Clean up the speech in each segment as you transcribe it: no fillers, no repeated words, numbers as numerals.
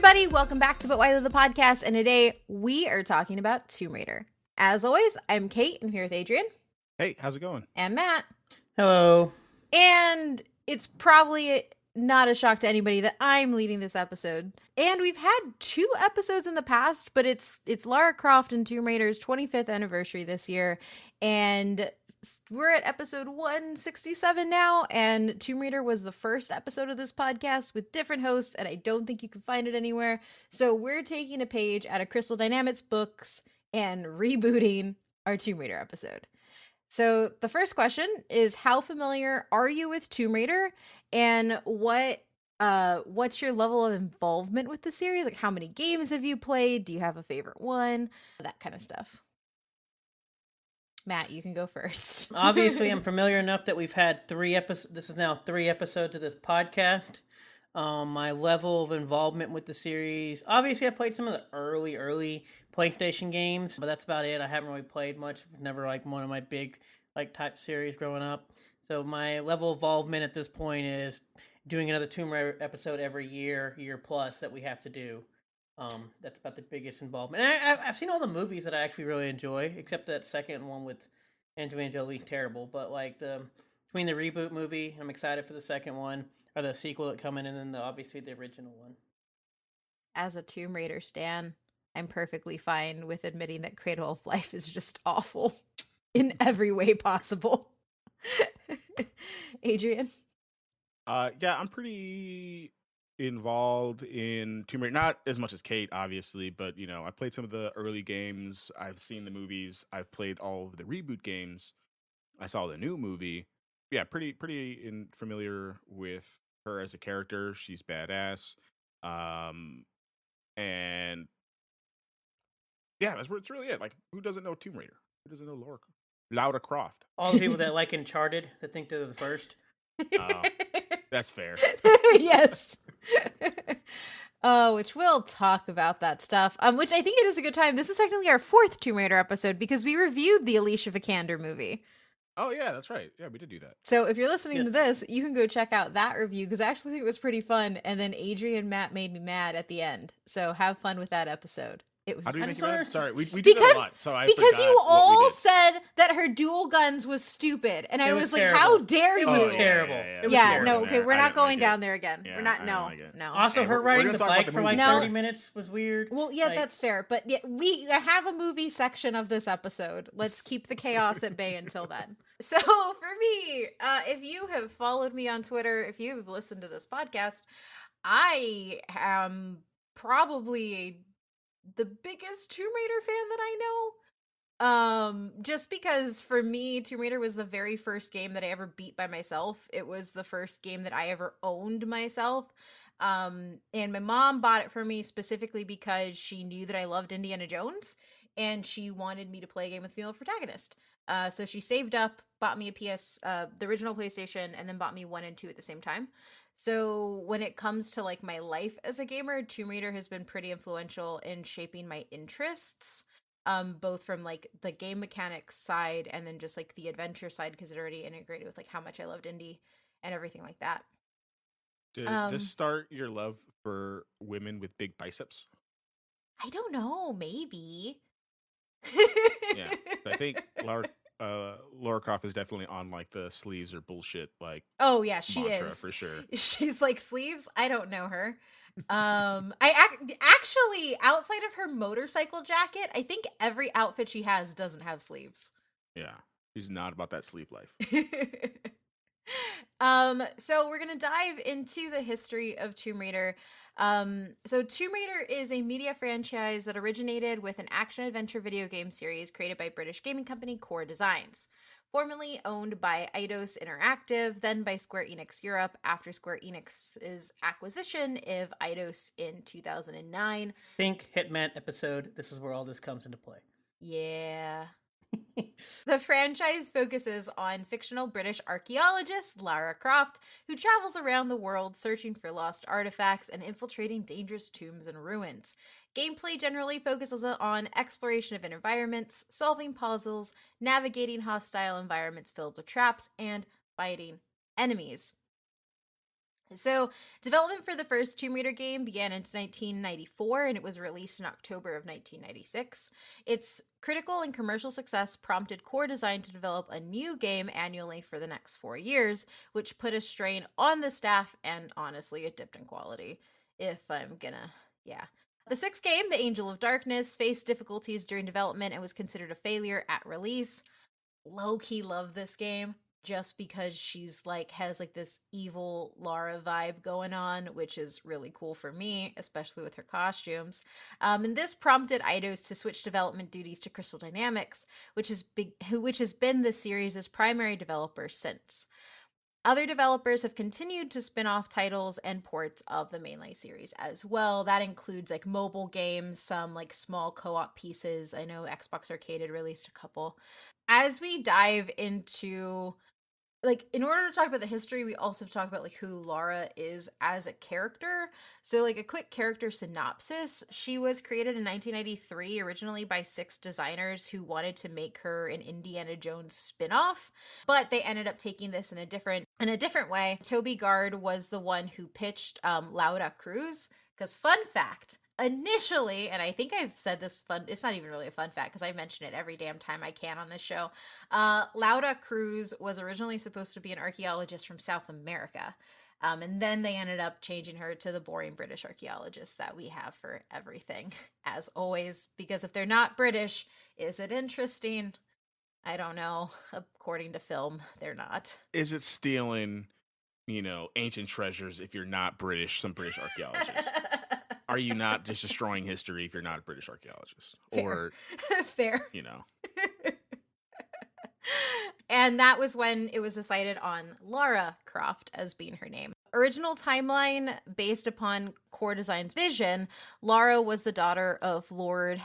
everybody, welcome back to But Why the Podcast, and today we are talking about Tomb Raider. As always, I'm Kate, I'm here with Adrian. Hey, how's it going? And Matt. Hello. And it's probably not a shock to anybody that I'm leading this episode. And we've had 2 episodes in the past, but it's Lara Croft and Tomb Raider's 25th anniversary this year, and we're at episode 167 now, and Tomb Raider was the first episode of this podcast with different hosts, and I don't think you can find it anywhere. So we're taking a page out of Crystal Dynamics books and rebooting our Tomb Raider episode. So the first question is, how familiar are you with Tomb Raider, and what's your level of involvement with the series? Like, how many games have you played? Do you have a favorite one? That kind of stuff. Matt, you can go first. Obviously, I'm familiar enough that we've had 3 episodes. This is now 3 episodes of this podcast. My level of involvement with the series. Obviously, I played some of the early PlayStation games, but that's about it. I haven't really played much. Never like one of my big type series growing up. So my level of involvement at this point is doing another Tomb Raider episode every year plus that we have to do. That's about the biggest involvement. And I've seen all the movies that I actually really enjoy, except that second one with Angelina Jolie, terrible. But between the reboot movie, I'm excited for the second one, or the sequel that coming, and then obviously the original one. As a Tomb Raider stan, I'm perfectly fine with admitting that Cradle of Life is just awful in every way possible. Adrian? Yeah, I'm pretty involved in Tomb Raider. Not as much as Kate, obviously, but I played some of the early games. I've seen the movies. I've played all of the reboot games. I saw the new movie. Yeah, pretty familiar with her as a character. She's badass. And yeah, that's really it. Like, who doesn't know Tomb Raider? Who doesn't know Lara Croft? All the people that like Uncharted that think they're the first. That's fair. Yes. Which we'll talk about that stuff. Which I think it is a good time. This is technically our 4th Tomb Raider episode because we reviewed the Alicia Vikander movie. Oh yeah, that's right. Yeah, we did do that. So if you're listening to this, you can go check out that review because I actually think it was pretty fun. And then Adrian and Matt made me mad at the end. So have fun with that episode. It was. How do you think sorry. about it? Sorry, we did that a lot. So because you all said that her dual guns was stupid, and I was like, terrible. "How dare you?" It was terrible. Yeah, It was Yeah, terrible. no, okay, we're not going down there again. Yeah, We're not. I No, don't like it. no. Also, Hey, her we're riding gonna the talk about bike the for like movie. 30 minutes was weird. Well, yeah, that's fair. But yeah, I have a movie section of this episode. Let's keep the chaos at bay until then. So for me, if you have followed me on Twitter, if you've listened to this podcast, I am probably the biggest Tomb Raider fan that I know. Just because for me, Tomb Raider was the very first game that I ever beat by myself. It was the first game that I ever owned myself. And my mom bought it for me specifically because she knew that I loved Indiana Jones and she wanted me to play a game with female protagonist. So she saved up, bought me a the original PlayStation, and then bought me 1 and 2 at the same time. So when it comes to like my life as a gamer, Tomb Raider has been pretty influential in shaping my interests, both from like the game mechanics side and then just like the adventure side, because it already integrated with like how much I loved indie and everything like that. Did this start your love for women with big biceps? I don't know, maybe. Yeah, I think Lara Croft is definitely on like the sleeves or bullshit like. Oh yeah, she mantra, is for sure. She's like, sleeves. I don't know her. Actually, outside of her motorcycle jacket, I think every outfit she has doesn't have sleeves. Yeah, she's not about that sleeve life. So we're gonna dive into the history of Tomb Raider. So Tomb Raider is a media franchise that originated with an action-adventure video game series created by British gaming company Core Designs, formerly owned by Eidos Interactive, then by Square Enix Europe after Square Enix's acquisition of Eidos in 2009. Think Hitman episode. This is where all this comes into play. Yeah. The franchise focuses on fictional British archaeologist Lara Croft, who travels around the world searching for lost artifacts and infiltrating dangerous tombs and ruins. Gameplay generally focuses on exploration of environments, solving puzzles, navigating hostile environments filled with traps, and fighting enemies. So, development for the first Tomb Raider game began in 1994 and it was released in October of 1996. Its critical and commercial success prompted Core Design to develop a new game annually for the next 4 years, which put a strain on the staff and honestly, it dipped in quality. The sixth game, The Angel of Darkness, faced difficulties during development and was considered a failure at release. Low-key love this game just because she's like has like this evil Lara vibe going on, which is really cool for me, especially with her costumes. And this prompted Eidos to switch development duties to Crystal Dynamics, which has been the series' primary developer since. Other developers have continued to spin off titles and ports of the mainline series as well. That includes like mobile games, some like small co-op pieces. I know Xbox Arcade had released a couple. As we dive into, like, in order to talk about the history, we also have to talk about like who Lara is as a character. So like a quick character synopsis. She was created in 1993 originally by 6 designers who wanted to make her an Indiana Jones spin-off, but they ended up taking this in a different way. Toby Gard was the one who pitched Lara Cruz, because fun fact, initially, and I think I've said this it's not even really a fun fact because I mention it every damn time I can on this show. Lara Cruz was originally supposed to be an archaeologist from South America. And then they ended up changing her to the boring British archaeologist that we have for everything, as always, because if they're not British, is it interesting? I don't know. According to film, they're not. Is it stealing, ancient treasures if you're not British, some British archaeologist? Are you not just destroying history if you're not a British archaeologist? Fair. Or, Fair. And that was when it was decided on Lara Croft as being her name. Original timeline based upon Core Design's vision, Lara was the daughter of Lord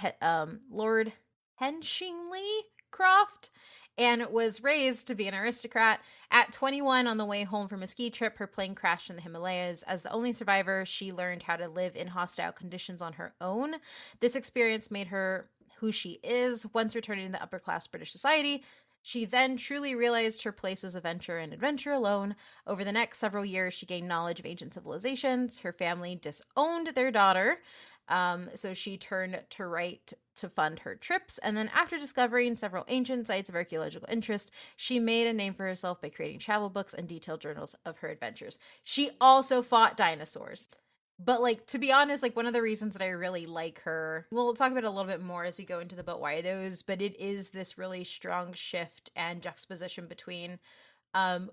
Henshingley Croft and was raised to be an aristocrat. At 21, on the way home from a ski trip, her plane crashed in the Himalayas. As the only survivor, she learned how to live in hostile conditions on her own. This experience made her who she is. Once returning to the upper-class British society, she then truly realized her place was adventure and adventure alone. Over the next several years, she gained knowledge of ancient civilizations. Her family disowned their daughter, so she turned to write to fund her trips. And then after discovering several ancient sites of archaeological interest, she made a name for herself by creating travel books and detailed journals of her adventures. She also fought dinosaurs. But, like, to be honest, like, one of the reasons that I really like her, we'll talk about it a little bit more as we go into the but why those, but it is this really strong shift and juxtaposition between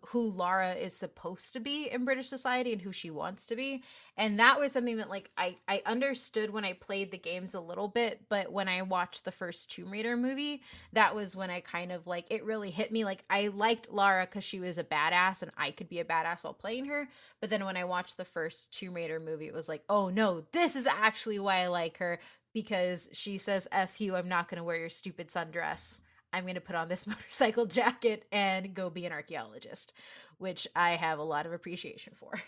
who Lara is supposed to be in British society and who she wants to be. And that was something that, like, I understood when I played the games a little bit, but when I watched the first Tomb Raider movie, that was when I kind of, like, it really hit me. Like, I liked Lara because she was a badass and I could be a badass while playing her. But then when I watched the first Tomb Raider movie, it was like, oh no, this is actually why I like her, because she says, F you, I'm not going to wear your stupid sundress. I'm going to put on this motorcycle jacket and go be an archaeologist, which I have a lot of appreciation for.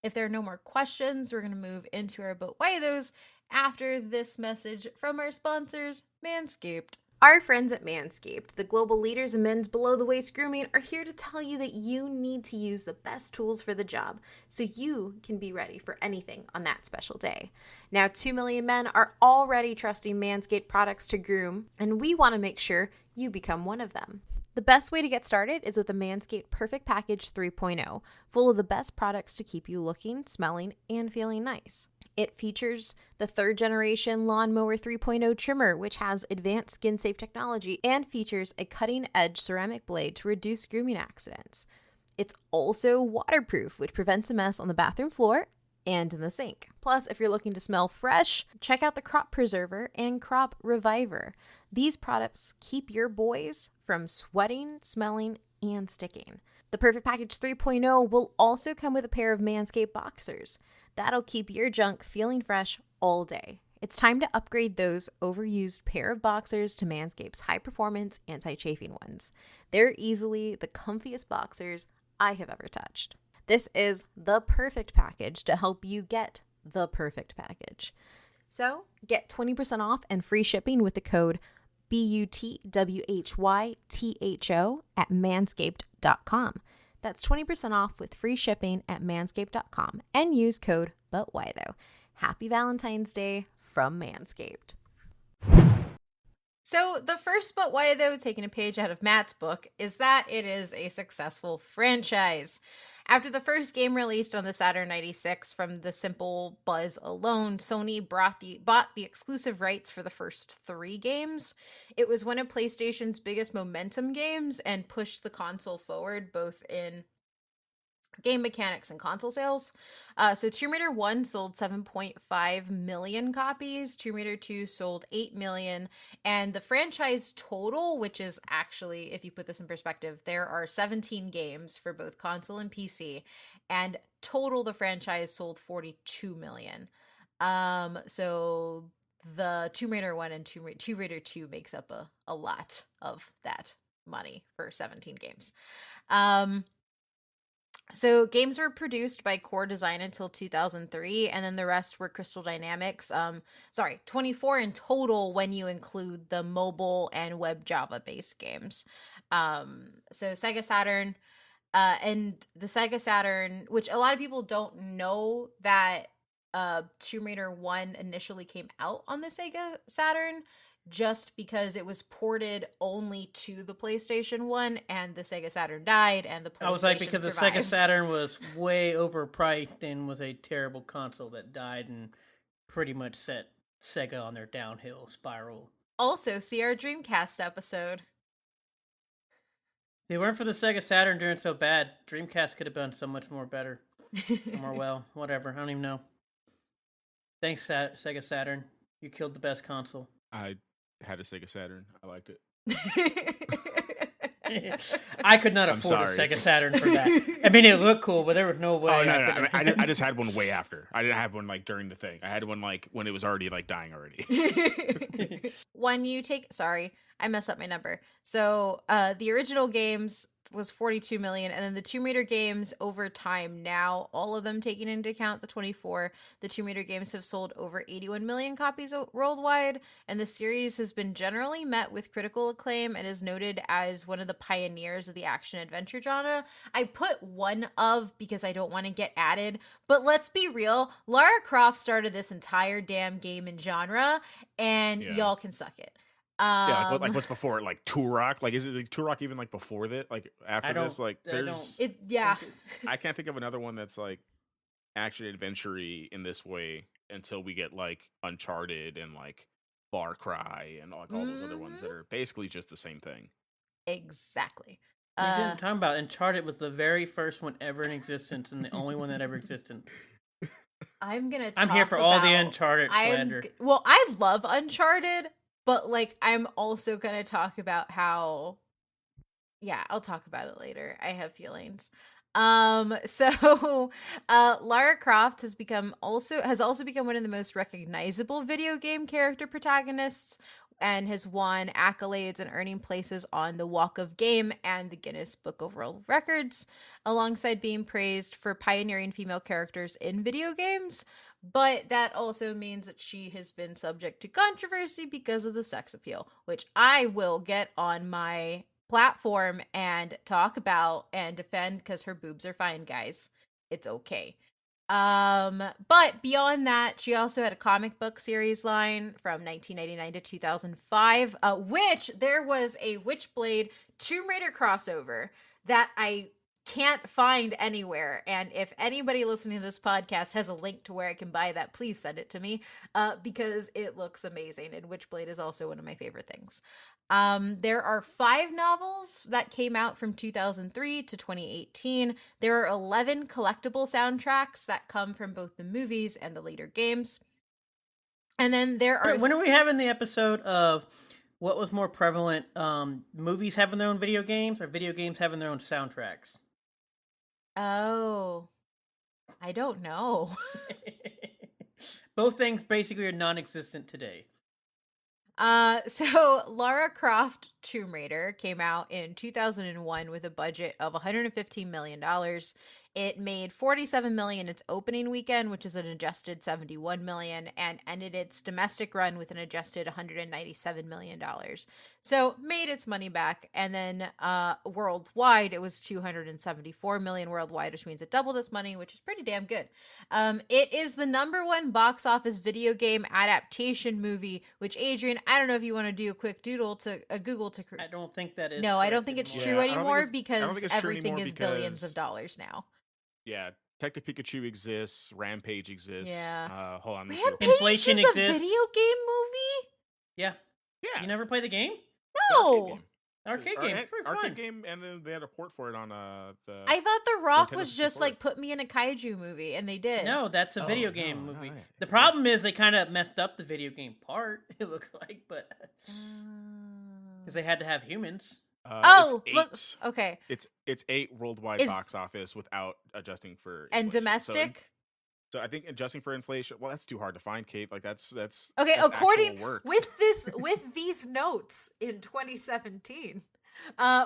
If there are no more questions, we're going to move into our but why those after this message from our sponsors, Manscaped. Our friends at Manscaped, the global leaders in men's below-the-waist grooming, are here to tell you that you need to use the best tools for the job so you can be ready for anything on that special day. Now, 2 million men are already trusting Manscaped products to groom, and we want to make sure you become one of them. The best way to get started is with the Manscaped Perfect Package 3.0, full of the best products to keep you looking, smelling, and feeling nice. It features the 3rd generation Lawnmower 3.0 trimmer, which has advanced skin-safe technology and features a cutting-edge ceramic blade to reduce grooming accidents. It's also waterproof, which prevents a mess on the bathroom floor and in the sink. Plus, if you're looking to smell fresh, check out the Crop Preserver and Crop Reviver. These products keep your boys from sweating, smelling, and sticking. The Perfect Package 3.0 will also come with a pair of Manscaped boxers. That'll keep your junk feeling fresh all day. It's time to upgrade those overused pair of boxers to Manscaped's high-performance anti-chafing ones. They're easily the comfiest boxers I have ever touched. This is the perfect package to help you get the perfect package. So, get 20% off and free shipping with the code BUTWHYTHO at manscaped.com. That's 20% off with free shipping at manscaped.com and use code BUTWHY Happy Valentine's Day from Manscaped. So the first but why, though, taking a page out of Matt's book, is that it is a successful franchise. After the first game released on the Saturn 96 from the simple buzz alone, Sony bought the exclusive rights for the first 3 games. It was one of PlayStation's biggest momentum games and pushed the console forward both in game mechanics and console sales. So Tomb Raider 1 sold 7.5 million copies, Tomb Raider 2 sold 8 million, and the franchise total, which is actually, if you put this in perspective, there are 17 games for both console and PC, and total the franchise sold 42 million. So the Tomb Raider 1 and Tomb Raider 2 makes up a lot of that money for 17 games. So games were produced by Core Design until 2003, and then the rest were Crystal Dynamics. 24 in total when you include the mobile and web Java based games. So Sega Saturn, and the Sega Saturn, which a lot of people don't know that Tomb Raider 1 initially came out on the Sega Saturn, just because it was ported only to the PlayStation 1 and the Sega Saturn died and the PlayStation I was like, because survived. the Sega Saturn was way overpriced and was a terrible console that died and pretty much set Sega on their downhill spiral. Also, see our Dreamcast episode. If it weren't for the Sega Saturn doing so bad, Dreamcast could have done so much more better. More well, whatever. I don't even know. Thanks, Sega Saturn. You killed the best console. I had a Sega Saturn. I liked it. I could not afford a Sega Saturn for that. I mean, it looked cool, but there was no way. Oh, no. I just had one way after. I didn't have one like during the thing. I had one like when it was already like dying already. When you take, sorry, I messed up my number. So the original games was 42 million, and then the Tomb Raider games over time now, all of them taking into account the 24, the Tomb Raider games have sold over 81 million copies worldwide, and the series has been generally met with critical acclaim and is noted as one of the pioneers of the action adventure genre. I put one of because I don't want to get added, but let's be real, Lara Croft started this entire damn game and genre, and y'all can suck it. Yeah, like what's before it? Like Turok? Like, is it like Turok even like before that? Like after this? Like there's I can't think of another one that's like action adventure-y in this way until we get like Uncharted and like Far Cry and like all those other ones that are basically just the same thing. Exactly. You didn't talk about Uncharted was the very first one ever in existence and the only one that ever existed. I'm here for all the Uncharted slander. Well, I love Uncharted. But, like, I'm also going to talk about how, I'll talk about it later. I have feelings. So Lara Croft has also become one of the most recognizable video game character protagonists and has won accolades and earning places on the Walk of Game and the Guinness Book of World Records, alongside being praised for pioneering female characters in video games. But that also means that she has been subject to controversy because of the sex appeal, which I will get on my platform and talk about and defend because her boobs are fine, guys. It's okay. But beyond that, she also had a comic book series line from 1999 to 2005, which there was a Witchblade Tomb Raider crossover that I can't find anywhere, and if anybody listening to this podcast has a link to where I can buy that, please send it to me, because it looks amazing, and Witchblade is also one of my favorite things. There are 5 novels that came out from 2003 to 2018. There are 11 collectible soundtracks that come from both the movies and the later games. And then there are... When are we having the episode of what was more prevalent, movies having their own video games or video games having their own soundtracks? Oh, I don't know. Both things basically are non-existent today. So Lara Croft Tomb Raider came out in 2001 with a budget of $115 million. It made 47 million its opening weekend, which is an adjusted 71 million, and ended its domestic run with an adjusted 197 million dollars. So made its money back. And then worldwide, it was 274 million worldwide, which means it doubled its money, which is pretty damn good. It is the #1 box office video game adaptation movie, which, Adrian, I don't know if you want to do a quick Google to I don't think that is. no, I don't correct think it's anymore. true Yeah, I don't think anymore it's- I don't because think it's true everything anymore is billions of because- dollars now. Yeah, Detective Pikachu exists. Rampage exists. Yeah. Hold on. let me see real Rampage quick. Inflation is a exists. video game movie? Yeah. Yeah. You never play the game? No. Arcade game. It's pretty fun. Arcade game, and then they had a port for it on the. I thought The Rock Nintendo was just 64. like, put me in a kaiju movie, and they did. No, that's a Oh, video no, game no, movie. yeah. The problem is they kind of messed up the video game part, it looks like, but because they had to have humans. Oh, it's look. 8. Okay. It's 8 worldwide Is- box office without adjusting for And inflation. domestic? So I think adjusting for inflation. Well, that's too hard to find, Kate. Like that's Okay, that's according actual work. with these notes in 2017,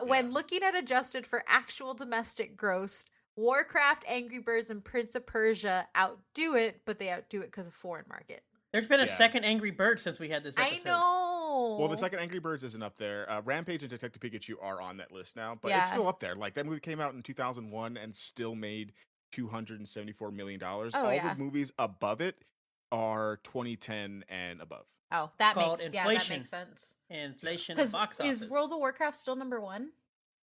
when looking at adjusted for actual domestic gross, Warcraft, Angry Birds, and Prince of Persia outdo it, but they outdo it because of foreign market. There's been a Yeah. second Angry Bird since we had this episode. I know. Well, the second Angry Birds isn't up there. Rampage and Detective Pikachu are on that list now, but Yeah. it's still up there. Like that movie came out in 2001 and still made $274 million. Oh, All yeah. the movies above it are 2010 and above. Oh, that Called that inflation. makes sense. Inflation Because box office. is World of Warcraft still #1?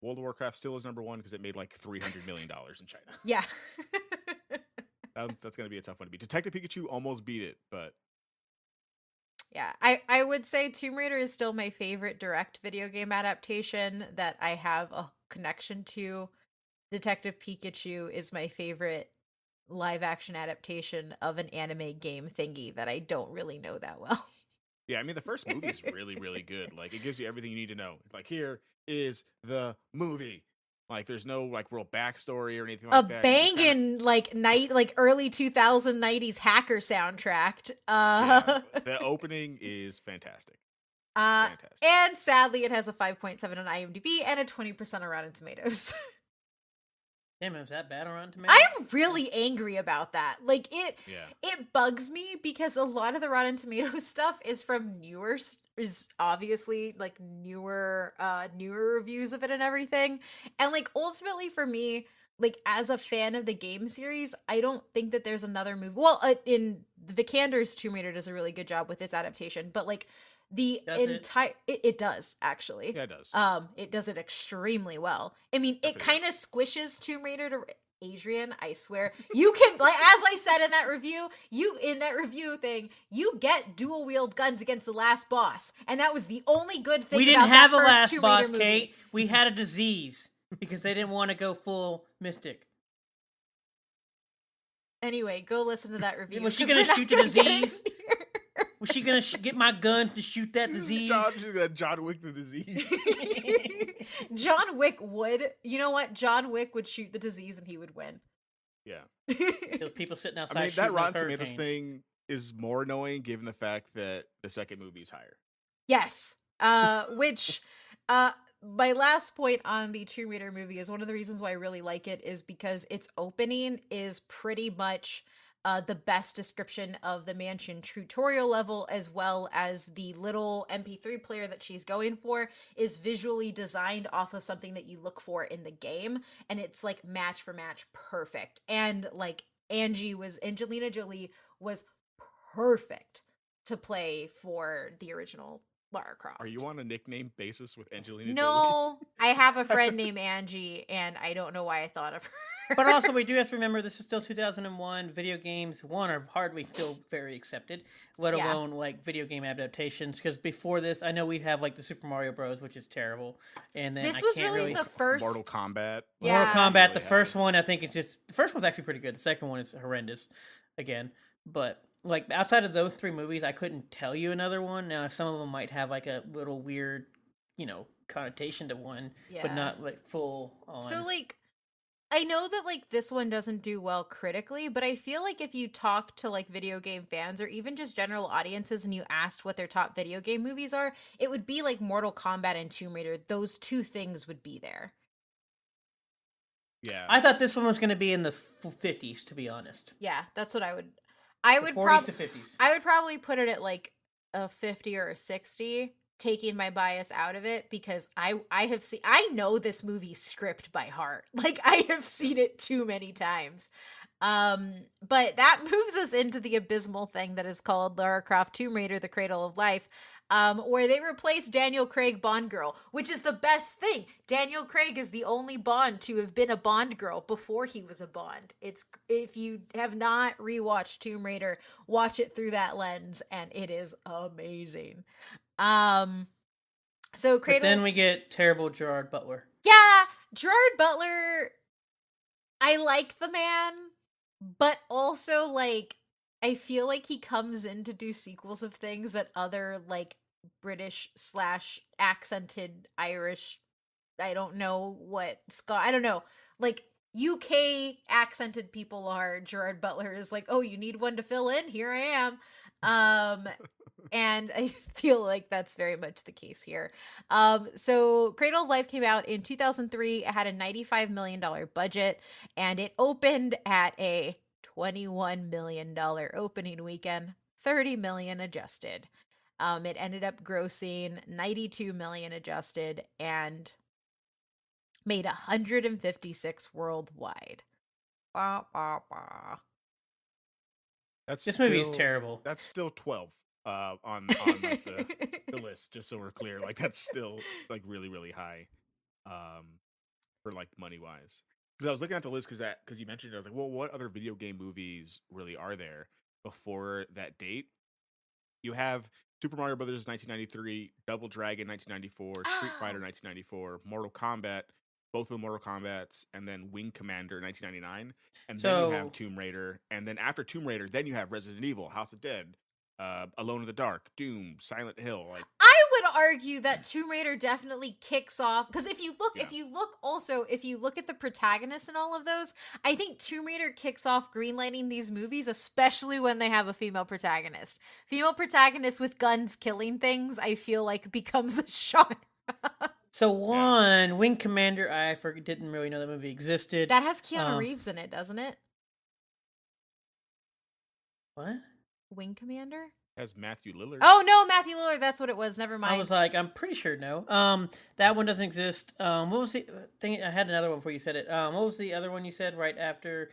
World of Warcraft still is #1 because it made like $300 million in China. Yeah. That's going to be a tough one to beat. Detective Pikachu almost beat it, but Yeah, I would say Tomb Raider is still my favorite direct video game adaptation that I have a connection to. Detective Pikachu is my favorite live action adaptation of an anime game thingy that I don't really know that well. yeah, I mean, the first movie is really, really good. Like, it gives you everything you need to know. Like, here is the movie. Like, there's no, like, real backstory or anything A like that. You just kinda- banging early 2090s hacker soundtrack. Yeah, the opening is fantastic. Fantastic. And sadly, it has a 5.7 on IMDb and a 20% on Rotten Tomatoes. Damn, is that bad on Rotten Tomatoes? I'm really angry about that. Like Yeah. it bugs me because a lot of the Rotten Tomatoes stuff is from is obviously like newer reviews of it and everything. And like ultimately for me, like as a fan of the game series, I don't think that there's another movie. Well, in Vikander's Tomb Raider does a really good job with its adaptation, but like the Does it? entire it does actually. Yeah, it does. It does it extremely well. I mean, it Definitely. kind of squishes Tomb Raider to Adrian, I swear. You can like as I said in that review thing, you get dual wield guns against the last boss. And that was the only good thing We didn't about that have a first last Tomb boss, Raider movie. Kate. We had a disease because they didn't want to go full mystic. Anyway, go listen to that review. Was she 'cause gonna we're not shoot the gonna get disease? in here. Was she gonna get my gun to shoot that disease? John Wick the disease. John Wick would. You know what? John Wick would shoot the disease and he would win. Yeah. Those people sitting outside. I mean, that shooting Rotten those Tomatoes hurricanes. thing is more annoying given the fact that the second movie is higher. Yes. Which my last point on the Tomb Raider movie is one of the reasons why I really like it is because its opening is pretty much the best description of the mansion tutorial level, as well as the little MP3 player that she's going for is visually designed off of something that you look for in the game, and it's like match for match perfect. And like Angelina Jolie was perfect to play for the original Lara Croft. Are you on a nickname basis with Angelina Jolie? No, I have a friend named Angie, and I don't know why I thought of her. But also, we do have to remember this is still 2001. Video games, are hardly still very accepted, let Yeah. alone like video game adaptations. Because before this, I know we have like the Super Mario Bros, which is terrible, and then This I was can't really the first. Mortal Kombat. Yeah. Mortal Kombat. The Really first have. one, I think, the first one's actually pretty good. The second one is horrendous, again. But like outside of those three movies, I couldn't tell you another one. Now, some of them might have like a little weird, connotation to one, but Yeah. not like full on. So like I know that like this one doesn't do well critically, but I feel like if you talk to like video game fans or even just general audiences and you asked what their top video game movies are, it would be like Mortal Kombat and Tomb Raider. Those two things would be there. Yeah. I thought this one was going to be in the 50s, to be honest. Yeah, that's what I would 40s to 50s. I would probably put it at like a 50 or a 60, taking my bias out of it, because I know this movie script by heart. Like, I have seen it too many times. But that moves us into the abysmal thing that is called Lara Croft Tomb Raider: The Cradle of Life, where they replace Daniel Craig Bond girl, which is the best thing. Daniel Craig is the only Bond to have been a Bond girl before he was a Bond. It's, if you have not rewatched Tomb Raider, watch it through that lens, and it is amazing. So Cradle. But then we get terrible Gerard Butler. Yeah, Gerard Butler. I like the man, but also, like, I feel like he comes in to do sequels of things that other, like, British / accented Irish, I don't know what, I don't know, like, UK accented people are. Gerard Butler is like, oh, you need one to fill in? Here I am. And I feel like that's very much the case here. So Cradle of Life came out in 2003. It had a $95 million budget, and it opened at a $21 million opening weekend, $30 million adjusted. It ended up grossing $92 million adjusted and made 156 worldwide. Bah, bah, bah. This movie's terrible. That's still 12 on like, the list, just so we're clear. Like, that's still like really, really high for like money wise. Because I was looking at the list because you mentioned it, I was like, well, what other video game movies really are there before that date? You have Super Mario Brothers 1993, Double Dragon 1994, Street Fighter 1994, Mortal Kombat, both of the Mortal Kombats, and then Wing Commander 1999, and then you have Tomb Raider, and then after Tomb Raider, then you have Resident Evil, House of Dead, Alone in the Dark, Doom, Silent Hill. Like, I would argue that Tomb Raider definitely kicks off, because if you look at the protagonists in all of those, I think Tomb Raider kicks off greenlighting these movies, especially when they have a female protagonist. Female protagonist with guns killing things, I feel like, becomes a genre. So Wing Commander, I didn't really know that movie existed. That has Keanu Reeves in it, doesn't it? What? Wing Commander? Has Matthew Lillard. Oh no, Matthew Lillard, that's what it was. Never mind. I was like, I'm pretty sure no. That one doesn't exist. What was the thing? I had another one before you said it. What was the other one you said right after?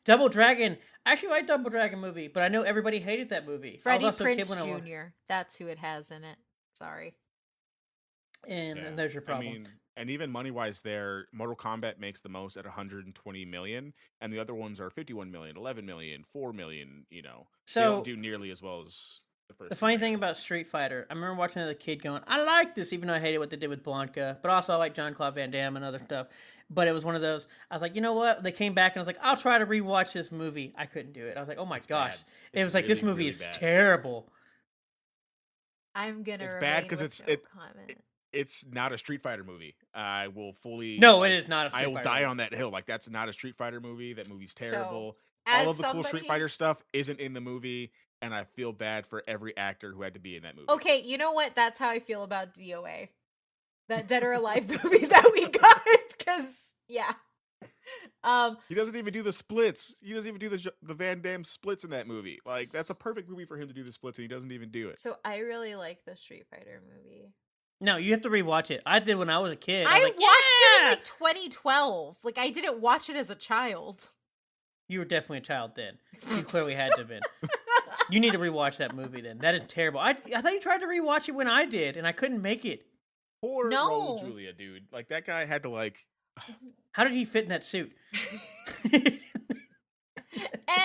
Double Dragon. I actually like Double Dragon movie, but I know everybody hated that movie. Freddie Prinze Jr. That's who it has in it. Sorry. And there's your problem. I mean, and even money wise, there, Mortal Kombat makes the most at 120 million, and the other ones are 51 million, 11 million, 4 million. You know, so they don't do nearly as well as the first. The funny thing about Street Fighter, I remember watching as a kid going, I like this, even though I hated what they did with Blanca, but also I like Jean-Claude Van Damme and other stuff. But it was one of those, I was like, you know what? They came back and I was like, I'll try to rewatch this movie. I couldn't do it. I was like, oh my gosh. It was like, this movie is terrible. I'm gonna. It's bad because it's not a Street Fighter movie. I will fully. No, it is not a Street Fighter movie. I will die on that hill. Like, that's not a Street Fighter movie. That movie's terrible. So, all of the cool Street Fighter stuff isn't in the movie, and I feel bad for every actor who had to be in that movie. Okay, you know what? That's how I feel about DOA. That Dead or Alive movie that we got. Because, yeah. He doesn't even do the splits. He doesn't even do the Van Damme splits in that movie. Like, that's a perfect movie for him to do the splits, and he doesn't even do it. So I really like the Street Fighter movie. No, you have to rewatch it. I did when I was a kid. I watched it in like 2012. Like, I didn't watch it as a child. You were definitely a child then. You clearly had to have been. You need to rewatch that movie then. That is terrible. I thought you tried to rewatch it when I did, and I couldn't make it. Poor Raul Julia, dude. Like, that guy had to, like... How did he fit in that suit?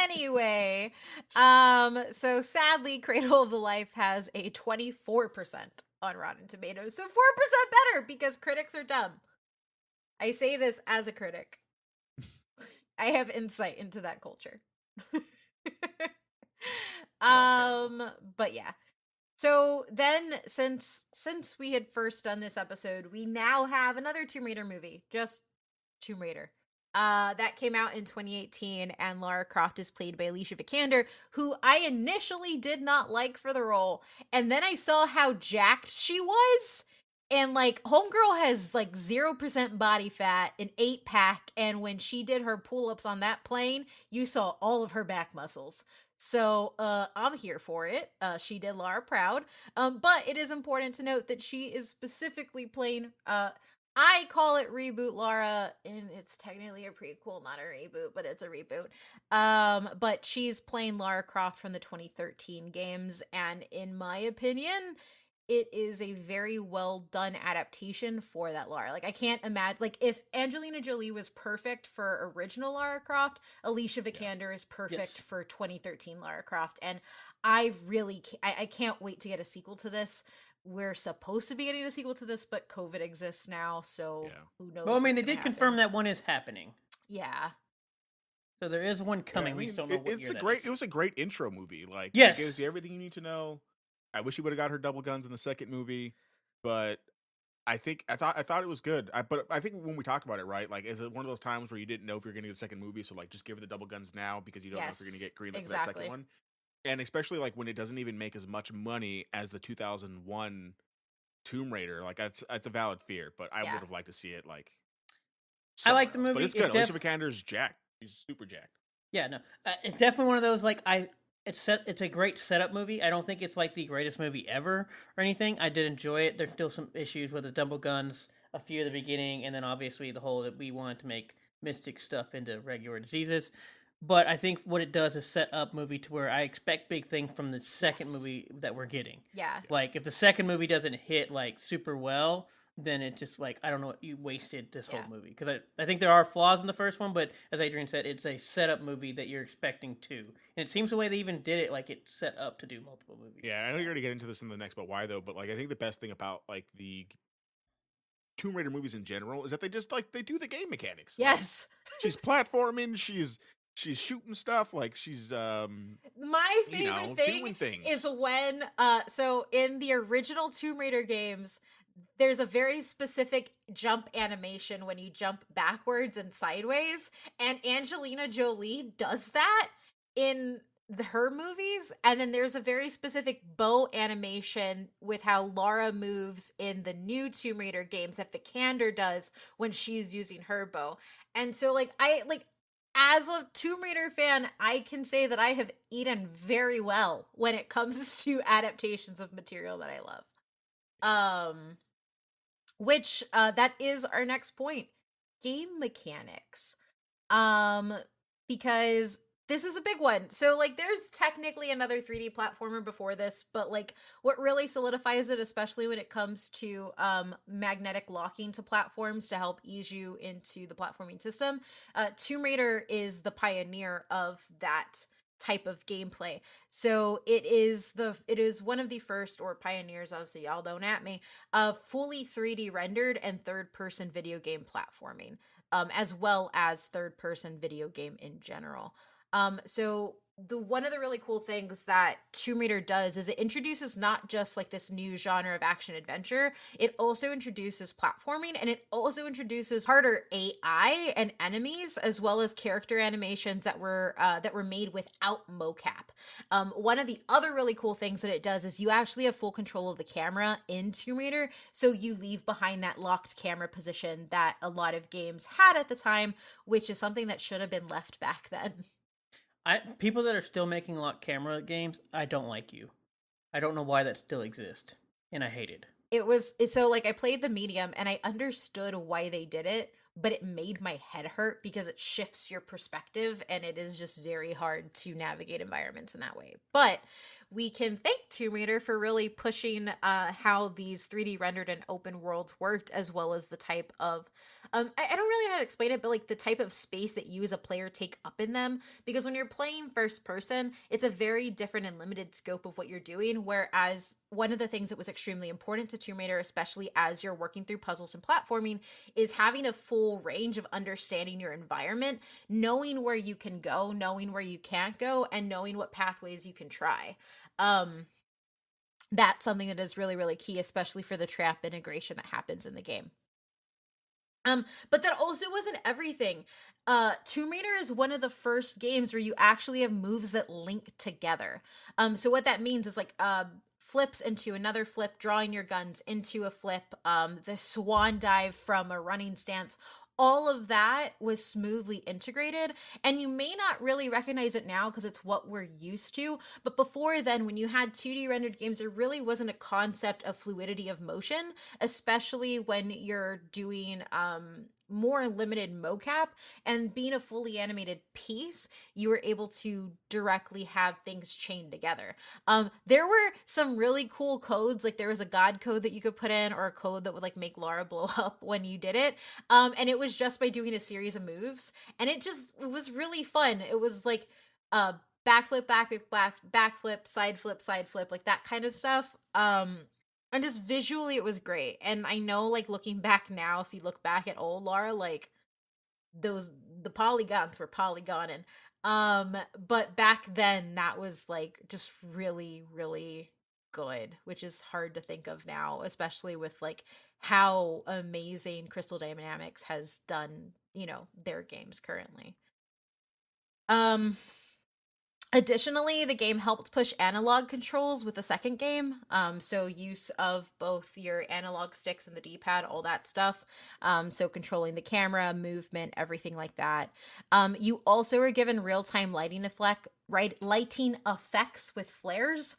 Anyway, so sadly, Cradle of the Life has a 24% on Rotten Tomatoes. So 4% better because critics are dumb. I say this as a critic. I have insight into that culture. But yeah. So then, since we had first done this episode, we now have another Tomb Raider movie, just Tomb Raider. That came out in 2018, and Lara Croft is played by Alicia Vikander, who I initially did not like for the role, and then I saw how jacked she was, And like homegirl has like 0% body fat, an 8-pack, and when she did her pull-ups on that plane, you saw all of her back muscles. So I'm here for it. She did Lara proud. But it is important to note that she is specifically playing I call it reboot Lara, and it's technically a prequel, not a reboot, but it's a reboot. But she's playing Lara Croft from the 2013 games, and in my opinion, it is a very well done adaptation for that Lara. Like I can't imagine, like if Angelina Jolie was perfect for original Lara Croft, Alicia Vikander is perfect Yes. for 2013 Lara Croft, and I really I can't wait to get a sequel to this. We're supposed to be getting a sequel to this, but COVID exists now, so Yeah. who knows? Well, I mean, what's they gonna did confirm happen. that one is happening. Yeah, So there is one Yeah, coming. I We mean, just don't know what it's year a that great. is. It was a great intro movie. Like, Yes. it gives you everything you need to know. I wish you would have got her double guns in the second movie, but I thought it was good. But I think when we talked about it, right, like, is it one of those times where you didn't know if you're going to get a second movie, so like just give her the double guns now because you don't know if you're going to yes, get greenlit for that exactly. second one, and especially like when it doesn't even make as much money as the 2001 Tomb Raider. Like that's a valid fear, but I Yeah. would have liked to see it like. I like somewhere the else. But movie. it's good. Alicia Vikander's jacked. She's super jacked. Yeah, no, it's definitely one of those like It's a great setup movie. I don't think it's like the greatest movie ever or anything. I did enjoy it. There's still some issues with the double guns, a few at the beginning, and then obviously the whole that we wanted to make mystic stuff into regular diseases. But I think what it does is set up movie to where I expect big things from the second Yes. movie that we're getting. Yeah. Like if the second movie doesn't hit like super well, then it just like I don't know, you wasted this Yeah. whole movie because I think there are flaws in the first one, but as Adrian said, it's a setup movie that you're expecting to, and it seems the way they even did it, like it set up to do multiple movies. Yeah, I know you're gonna get into this in the next, but why though? But like, I think the best thing about like the Tomb Raider movies in general is that they just like they do the game mechanics. Like, Yes. she's platforming. She's shooting stuff. Like she's My favorite thing doing things. is when so in the original Tomb Raider games, there's a very specific jump animation when you jump backwards and sideways, and Angelina Jolie does that in her movies. And then there's a very specific bow animation with how Lara moves in the new Tomb Raider games that Vikander does when she's using her bow. And so like as a Tomb Raider fan, I can say that I have eaten very well when it comes to adaptations of material that I love. Which that is our next point. Game mechanics. Because this is a big one. So like there's technically another 3D platformer before this, but like what really solidifies it, especially when it comes to magnetic locking to platforms to help ease you into the platforming system, Tomb Raider is the pioneer of that type of gameplay. So it is one of the first, or pioneers, obviously y'all don't at me, fully 3D rendered and third person video game platforming, as well as third person video game in general. So one of the really cool things that Tomb Raider does is it introduces not just like this new genre of action adventure, it also introduces platforming, and it also introduces harder AI and enemies, as well as character animations that were made without mocap. One of the other really cool things that it does is you actually have full control of the camera in Tomb Raider, so you leave behind that locked camera position that a lot of games had at the time, which is something that should have been left back then. People that are still making lock camera games, I don't like you. I don't know why that still exists, and I hate it. So like I played the medium and I understood why they did it, but it made my head hurt because it shifts your perspective and it is just very hard to navigate environments in that way. But we can thank Tomb Raider for really pushing how these 3D rendered and open worlds worked, as well as the type of I don't really know how to explain it, but like the type of space that you as a player take up in them. Because when you're playing first person, it's a very different and limited scope of what you're doing. Whereas one of the things that was extremely important to Tomb Raider, especially as you're working through puzzles and platforming, is having a full range of understanding your environment, knowing where you can go, knowing where you can't go, and knowing what pathways you can try. That's something that is really, really key, especially for the trap integration that happens in the game. But that also wasn't everything. Tomb Raider is one of the first games where you actually have moves that link together. So what that means is like, flips into another flip, drawing your guns into a flip, the swan dive from a running stance. All of that was smoothly integrated, and you may not really recognize it now because it's what we're used to. But before then, when you had 2D rendered games, there really wasn't a concept of fluidity of motion, especially when you're doing more limited mocap. And being a fully animated piece, you were able to directly have things chained together. There were some really cool codes, like there was a god code that you could put in, or a code that would like make Lara blow up when you did it. And it was just by doing a series of moves, and it was really fun. It was like backflip, backflip, side flip, like that kind of stuff. And just visually it was great. And I know, like, looking back now, if you look back at old Lara, like the polygons were polygoning. But back then that was like just really, really good, which is hard to think of now, especially with like how amazing Crystal Dynamics has done, their games currently. Um Additionally, the game helped push analog controls with the second game. So use of both your analog sticks and the D-pad, all that stuff. So controlling the camera, movement, everything like that. You also were given real-time lighting effects with flares.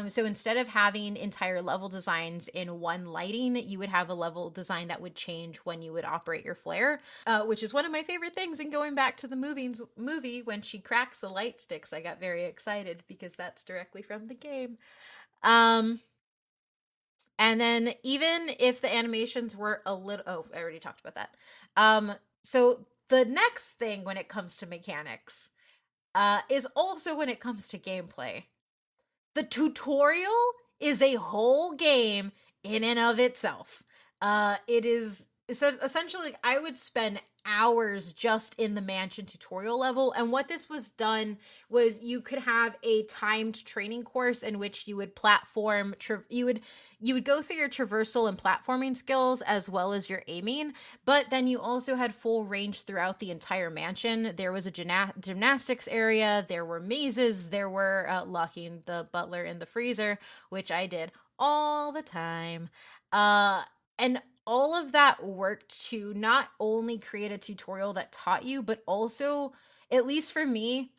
So instead of having entire level designs in one lighting, you would have a level design that would change when you would operate your flare, which is one of my favorite things. And going back to the movie when she cracks the light sticks, I got very excited because that's directly from the game. And then even if the animations were a little, I already talked about that. So the next thing when it comes to mechanics is also when it comes to gameplay. The tutorial is a whole game in and of itself. It is so essentially I would spend hours just in the mansion tutorial level, and what this was done was you could have a timed training course in which you would platform you would go through your traversal and platforming skills as well as your aiming, but then you also had full range throughout the entire mansion. There was a gymnastics area, there were mazes, there were locking the butler in the freezer, which I did all the time. And all of that worked to not only create a tutorial that taught you, but also, at least for me,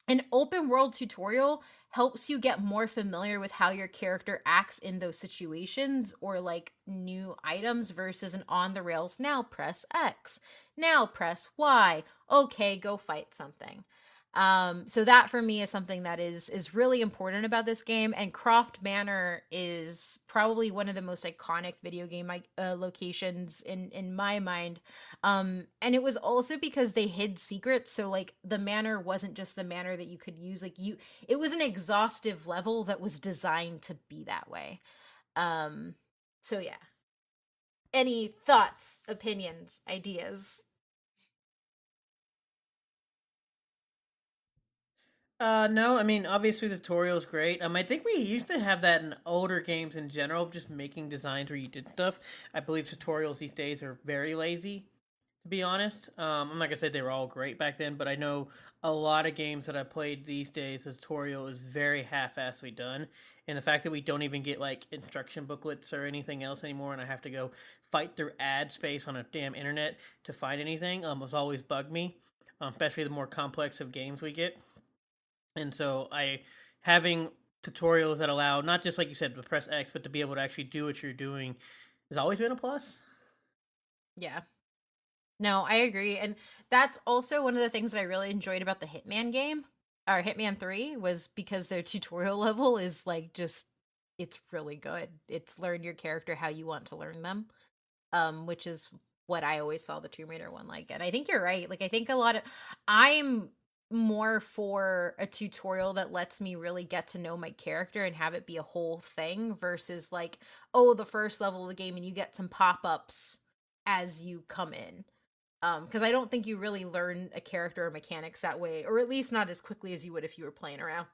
an open world tutorial helps you get more familiar with how your character acts in those situations or like new items versus an on the rails, now press X, now press Y, okay, go fight something. So that for me is something that is really important about this game. And Croft Manor is probably one of the most iconic video game locations in my mind. And it was also because they hid secrets. So like the manor wasn't just the manor that you could use. It was an exhaustive level that was designed to be that way. So yeah. Any thoughts, opinions, ideas? No, I mean obviously the tutorial is great. I think we used to have that in older games in general, just making designs where you did stuff. I believe tutorials these days are very lazy, to be honest. I'm not gonna say they were all great back then, but I know a lot of games that I played these days, the tutorial is very half-assedly done, and the fact that we don't even get like instruction booklets or anything else anymore, and I have to go fight through ad space on a damn internet to find anything, has always bugged me. Especially the more complex of games we get. And so having tutorials that allow not just like you said to press X, but to be able to actually do what you're doing has always been a plus. Yeah. No, I agree. And that's also one of the things that I really enjoyed about the Hitman game, or Hitman 3, was because their tutorial level is like just it's really good. It's learn your character how you want to learn them. Which is what I always saw the Tomb Raider one like. And I think you're right. Like I think I'm more for a tutorial that lets me really get to know my character and have it be a whole thing versus like, oh, the first level of the game and you get some pop-ups as you come in. Because I don't think you really learn a character or mechanics that way, or at least not as quickly as you would if you were playing around.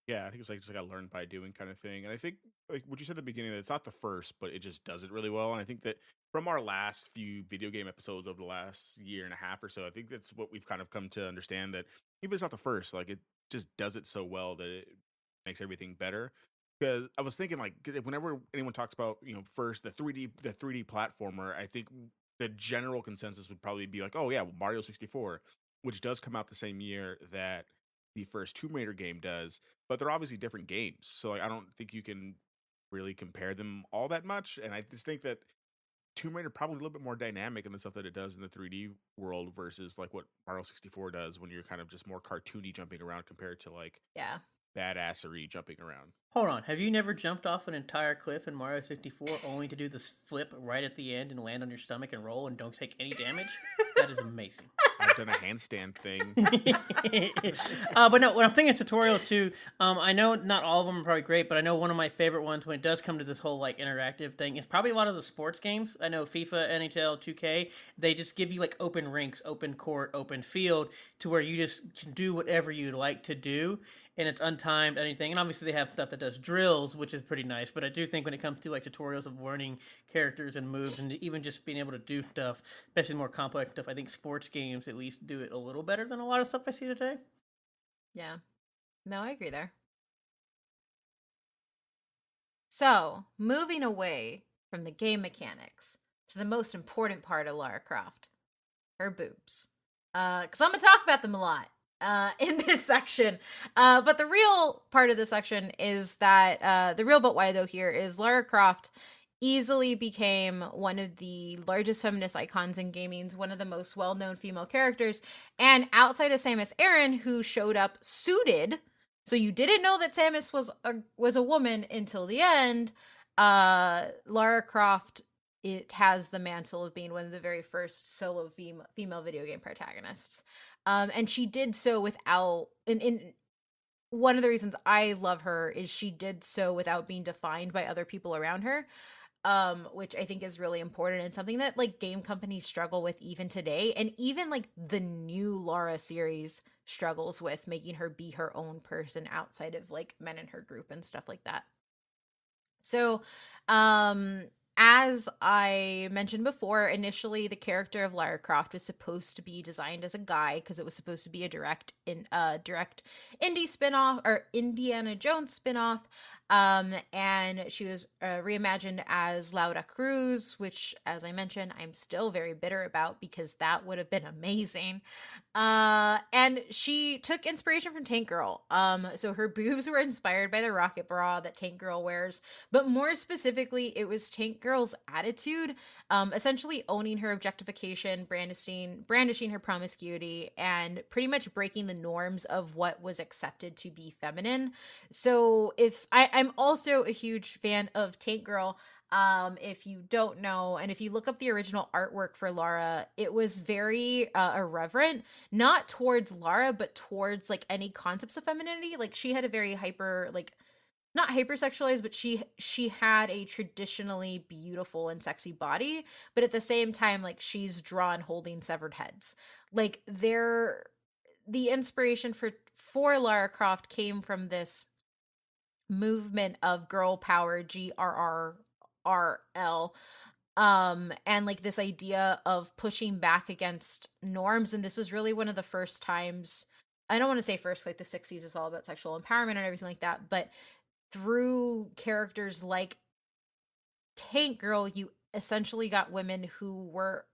Yeah, I think it's like just like a learn by doing kind of thing. And I think like what you said at the beginning, that it's not the first, but it just does it really well. And I think that from our last few video game episodes over the last year and a half or so, I think that's what we've kind of come to understand, that even if it's not the first, like it just does it so well that makes everything better. Because I was thinking, like, whenever anyone talks about, first the 3D platformer, I think the general consensus would probably be like, oh yeah, well, Mario 64, which does come out the same year that the first Tomb Raider game does, but they're obviously different games, so like I don't think you can really compare them all that much. And I just think that Tomb Raider probably a little bit more dynamic in the stuff that it does in the 3D world versus like what Mario 64 does when you're kind of just more cartoony jumping around compared to like Yeah. badassery jumping around. Hold on, have you never jumped off an entire cliff in Mario 64 only to do this flip right at the end and land on your stomach and roll and don't take any damage? That is amazing. I've done a handstand thing. But no, when I'm thinking of tutorials too, I know not all of them are probably great, but I know one of my favorite ones when it does come to this whole like interactive thing is probably a lot of the sports games. I know FIFA, NHL, 2K, they just give you like open rinks, open court, open field to where you just can do whatever you'd like to do. And it's untimed, anything. And obviously they have stuff that does drills, which is pretty nice. But I do think when it comes to like tutorials of learning characters and moves and even just being able to do stuff, especially more complex stuff, I think sports games at least do it a little better than a lot of stuff I see today. Yeah. No, I agree there. So, moving away from the game mechanics to the most important part of Lara Croft, her boobs. Because I'm going to talk about them a lot in this section. But the real part of this section is that the real but why though here is Lara Croft easily became one of the largest feminist icons in gaming, one of the most well-known female characters, and outside of Samus Aran, who showed up suited, so you didn't know that Samus was a woman until the end. Lara Croft, it has the mantle of being one of the very first solo female video game protagonists, and she did so without in one of the reasons I love her is she did so without being defined by other people around her, which I think is really important and something that like game companies struggle with even today. And even like the new Lara series struggles with making her be her own person outside of like men in her group and stuff like that. So, as I mentioned before, initially the character of Lara Croft was supposed to be designed as a guy because it was supposed to be a direct indie spinoff or Indiana Jones spinoff. And she was reimagined as Laura Cruz, which, as I mentioned, I'm still very bitter about because that would have been amazing. And she took inspiration from Tank Girl. So her boobs were inspired by the rocket bra that Tank Girl wears, but more specifically, it was Tank Girl's attitude, essentially owning her objectification, brandishing her promiscuity, and pretty much breaking the norms of what was accepted to be feminine. So I'm also a huge fan of Tank Girl. If you don't know, and if you look up the original artwork for Lara, it was very irreverent, not towards Lara, but towards like any concepts of femininity. Like she had a very hyper, like not hypersexualized, but she had a traditionally beautiful and sexy body, but at the same time, like she's drawn holding severed heads. Like the inspiration for Lara Croft came from this movement of girl power, GRRRL, and like this idea of pushing back against norms. And this was really one of the first times, I don't want to say first, like the 60s is all about sexual empowerment and everything like that, but through characters like Tank Girl, you essentially got women who were,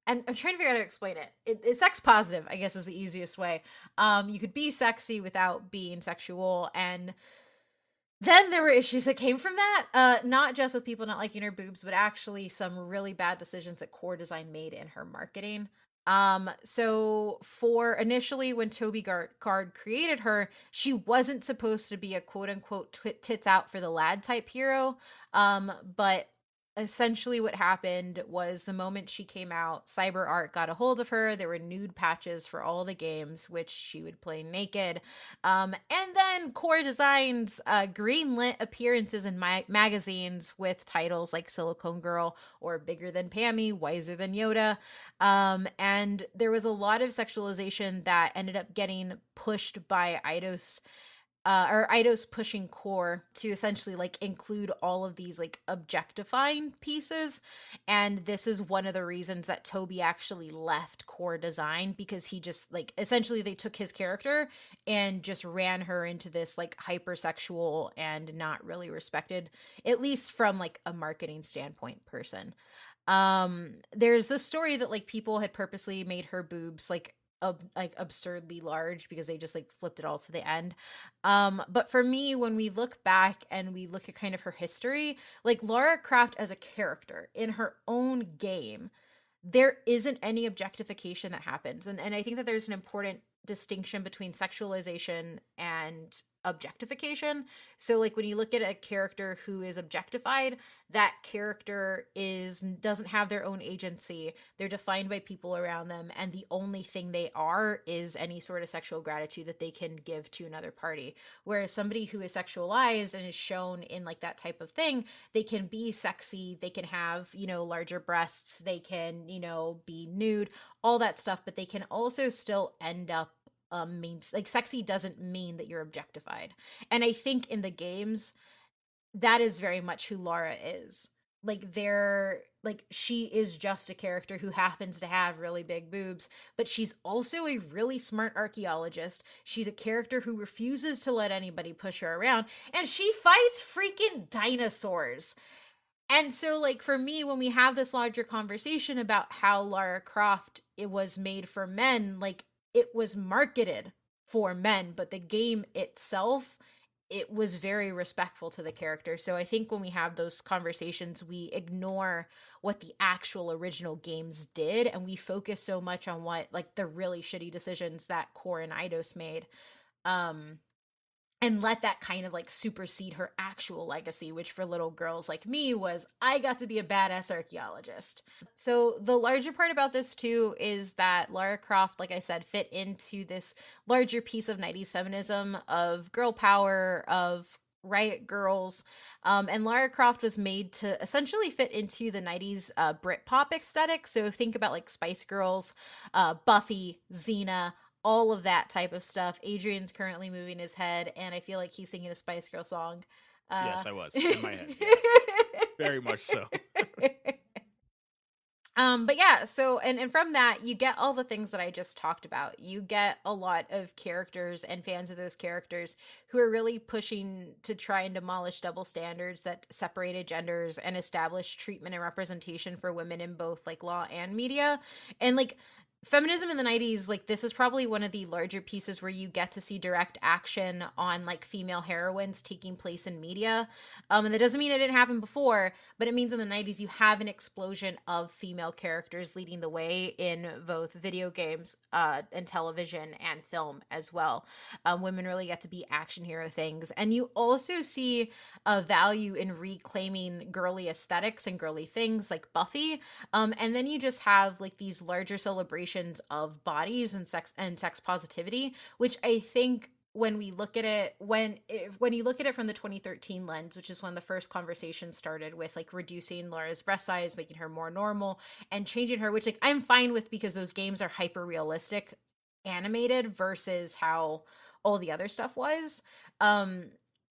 and I'm trying to figure out how to explain it. It's sex positive, I guess, is the easiest way. You could be sexy without being sexual, and then there were issues that came from that, not just with people not liking her boobs, but actually some really bad decisions that Core Design made in her marketing. So for initially when Toby Gard created her, she wasn't supposed to be a quote unquote tits out for the lad type hero. But essentially what happened was the moment she came out, CyberArk got a hold of her. There were nude patches for all the games, which she would play naked. And then Core Designs greenlit appearances in magazines with titles like Silicone Girl or Bigger Than Pammy, Wiser Than Yoda. And there was a lot of sexualization that ended up getting pushed by Eidos or Eidos pushing core to essentially like include all of these like objectifying pieces. And this is one of the reasons that Toby actually left core design, because he just like essentially they took his character and just ran her into this like hypersexual and not really respected, at least from like a marketing standpoint, person. There's this story that like people had purposely made her boobs like absurdly large because they just like flipped it all to the end. But for me, when we look back and we look at kind of her history, like Lara Croft as a character in her own game, there isn't any objectification that happens. And I think that there's an important distinction between sexualization and objectification. So like when you look at a character who is objectified, that character doesn't have their own agency. They're defined by people around them, and the only thing they are is any sort of sexual gratitude that they can give to another party. Whereas somebody who is sexualized and is shown in like that type of thing, they can be sexy, they can have, you know, larger breasts, they can, you know, be nude, all that stuff, but they can also still end up means like sexy doesn't mean that you're objectified. And I think in the games that is very much who Lara is. Like she is just a character who happens to have really big boobs, but she's also a really smart archaeologist. She's a character who refuses to let anybody push her around, and she fights freaking dinosaurs. And so like for me, when we have this larger conversation about how Lara Croft it was made for men, like it was marketed for men, but the game itself, it was very respectful to the character. So I think when we have those conversations, we ignore what the actual original games did, and we focus so much on what like the really shitty decisions that Core and Eidos made. And let that kind of like supersede her actual legacy, which for little girls like me was, I got to be a badass archaeologist. So the larger part about this too is that Lara Croft, like I said, fit into this larger piece of 90s feminism, of girl power, of riot girls. And Lara Croft was made to essentially fit into the 90s Britpop aesthetic. So think about like Spice Girls, Buffy, Xena, all of that type of stuff. Adrian's currently moving his head, and I feel like he's singing a Spice Girl song. Yes, I was in my head. Yeah. Very much so. But yeah, so and from that you get all the things that I just talked about. You get a lot of characters and fans of those characters who are really pushing to try and demolish double standards that separated genders and establish treatment and representation for women in both like law and media. And like feminism in the 90s, like this is probably one of the larger pieces where you get to see direct action on like female heroines taking place in media. And that doesn't mean it didn't happen before, but it means in the 90s you have an explosion of female characters leading the way in both video games and television and film as well. Women really get to be action hero things. And you also see a value in reclaiming girly aesthetics and girly things like Buffy. And then you just have like these larger celebrations of bodies and sex positivity, which I think when we look at it, when you look at it from the 2013 lens, which is when the first conversation started with like reducing Lara's breast size, making her more normal, and changing her, which like I'm fine with because those games are hyper realistic animated versus how all the other stuff was.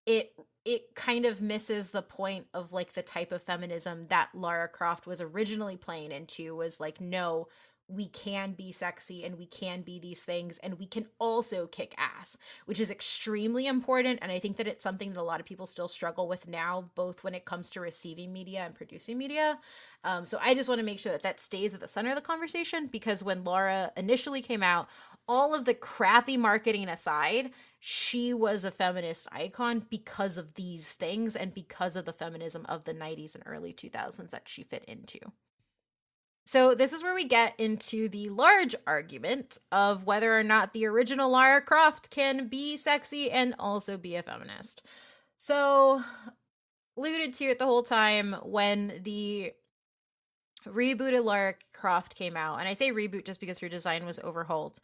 It kind of misses the point of like the type of feminism that Lara Croft was originally playing into, was like, no, we can be sexy and we can be these things and we can also kick ass, which is extremely important. And I think that it's something that a lot of people still struggle with now, both when it comes to receiving media and producing media. So I just want to make sure that that stays at the center of the conversation, because when Lara initially came out, all of the crappy marketing aside, she was a feminist icon because of these things and because of the feminism of the 90s and early 2000s that she fit into. So this is where we get into the large argument of whether or not the original Lara Croft can be sexy and also be a feminist. So, alluded to it the whole time when the rebooted Lara Croft came out, and I say reboot just because her design was overhauled,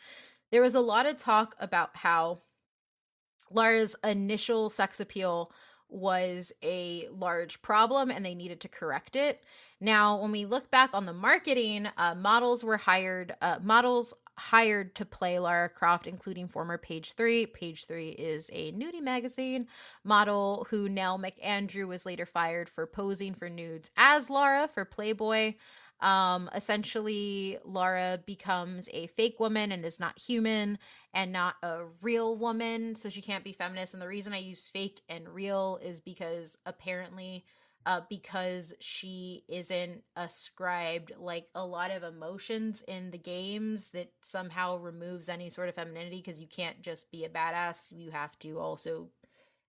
there was a lot of talk about how Lara's initial sex appeal was a large problem and they needed to correct it. Now, when we look back on the marketing, models hired to play Lara Croft, including former Page 3. Page 3 is a nudie magazine model who Nell McAndrew was later fired for posing for nudes as Lara for Playboy. Essentially, Lara becomes a fake woman and is not human and not a real woman, so she can't be feminist. And the reason I use fake and real is because apparently because she isn't ascribed like a lot of emotions in the games that somehow removes any sort of femininity, because you can't just be a badass, you have to also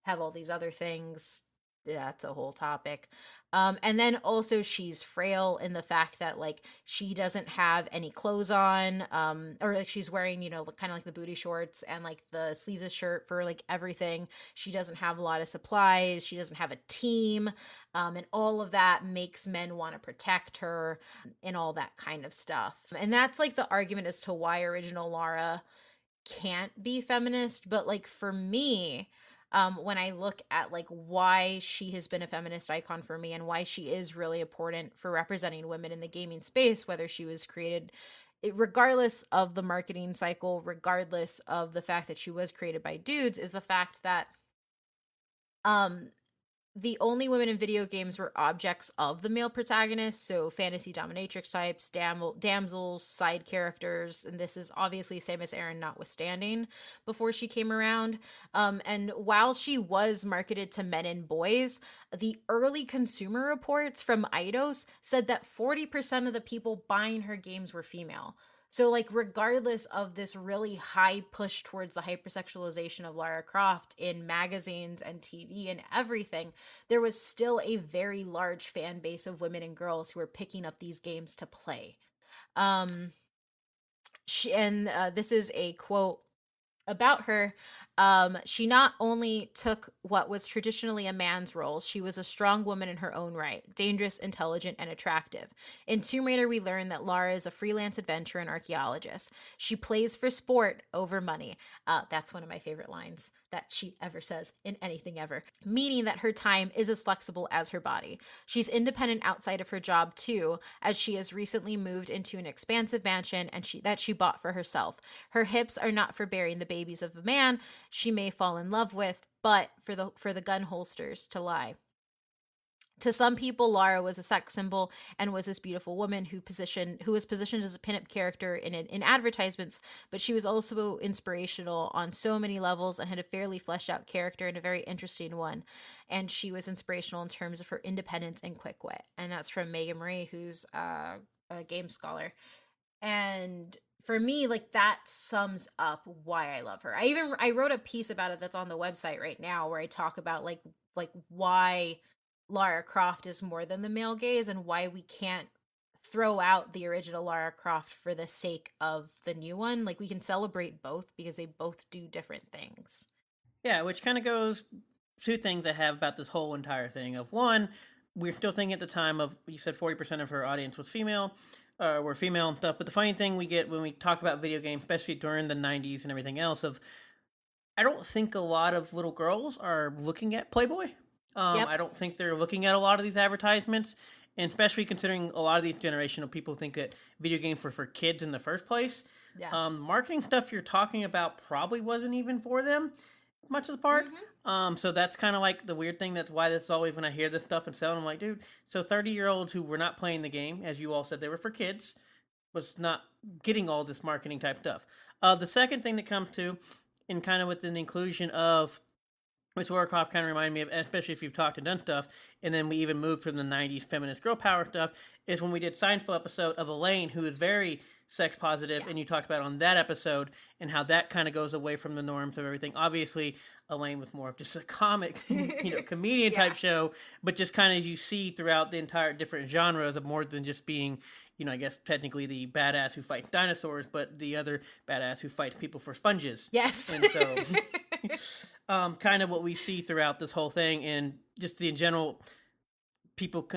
have all these other things. That's a whole topic. And then also she's frail in the fact that like she doesn't have any clothes on, or like she's wearing, you know, kind of like the booty shorts and like the sleeveless shirt for like everything. She doesn't have a lot of supplies. She doesn't have a team. And all of that makes men want to protect her and all that kind of stuff. And that's like the argument as to why original Lara can't be feminist. But like for me, when I look at like why she has been a feminist icon for me and why she is really important for representing women in the gaming space, whether she was created, regardless of the marketing cycle, regardless of the fact that she was created by dudes, is the fact that the only women in video games were objects of the male protagonist, so fantasy dominatrix types, damsels, side characters, and this is obviously Samus Aran notwithstanding before she came around. And while she was marketed to men and boys, the early consumer reports from Eidos said that 40% of the people buying her games were female. So, like, regardless of this really high push towards the hypersexualization of Lara Croft in magazines and TV and everything, there was still a very large fan base of women and girls who were picking up these games to play. This is a quote about her. She not only took what was traditionally a man's role, she was a strong woman in her own right, dangerous, intelligent, and attractive. In Tomb Raider, we learn that Lara is a freelance adventurer and archaeologist. She plays for sport over money. That's one of my favorite lines that she ever says in anything ever, meaning that her time is as flexible as her body. She's independent outside of her job too, as she has recently moved into an expansive mansion and that she bought for herself. Her hips are not for bearing the babies of a man she may fall in love with, but for the gun holsters to lie. To some people, Lara was a sex symbol and was this beautiful woman who was positioned as a pinup character in advertisements, but she was also inspirational on so many levels and had a fairly fleshed out character and a very interesting one. And she was inspirational in terms of her independence and quick wit. And that's from Megan Marie, who's a game scholar. And for me, like, that sums up why I love her. I wrote a piece about it that's on the website right now where I talk about like why Lara Croft is more than the male gaze and why we can't throw out the original Lara Croft for the sake of the new one. Like, we can celebrate both because they both do different things. Yeah, which kind of goes two things I have about this whole entire thing. Of one, we're still thinking at the time of, you said 40% of her audience was female, were female and stuff. But the funny thing we get when we talk about video games, especially during the 90s and everything else, of I don't think a lot of little girls are looking at Playboy. Yep. I don't think they're looking at a lot of these advertisements, and especially considering a lot of these generational people think that video games were for kids in the first place. Yeah. Marketing stuff you're talking about probably wasn't even for them, much of the part. So that's kind of like the weird thing. That's why this is always when I hear this stuff and sell, I'm like, dude, so 30-year-olds who were not playing the game, as you all said they were for kids, was not getting all this marketing type stuff. The second thing that comes to, and kind of with an inclusion of, which Lara Croft kind of reminded me of, especially if you've talked and done stuff, and then we even moved from the 90s feminist girl power stuff, is when we did Seinfeld episode of Elaine, who is very sex positive, and you talked about on that episode, and how that kind of goes away from the norms of everything. Obviously, Elaine was more of just a comic, comedian type show, but just kind of as you see throughout the entire different genres of more than just being, I guess technically the badass who fights dinosaurs, but the other badass who fights people for sponges. Yes. And so, kind of what we see throughout this whole thing, and just in general, people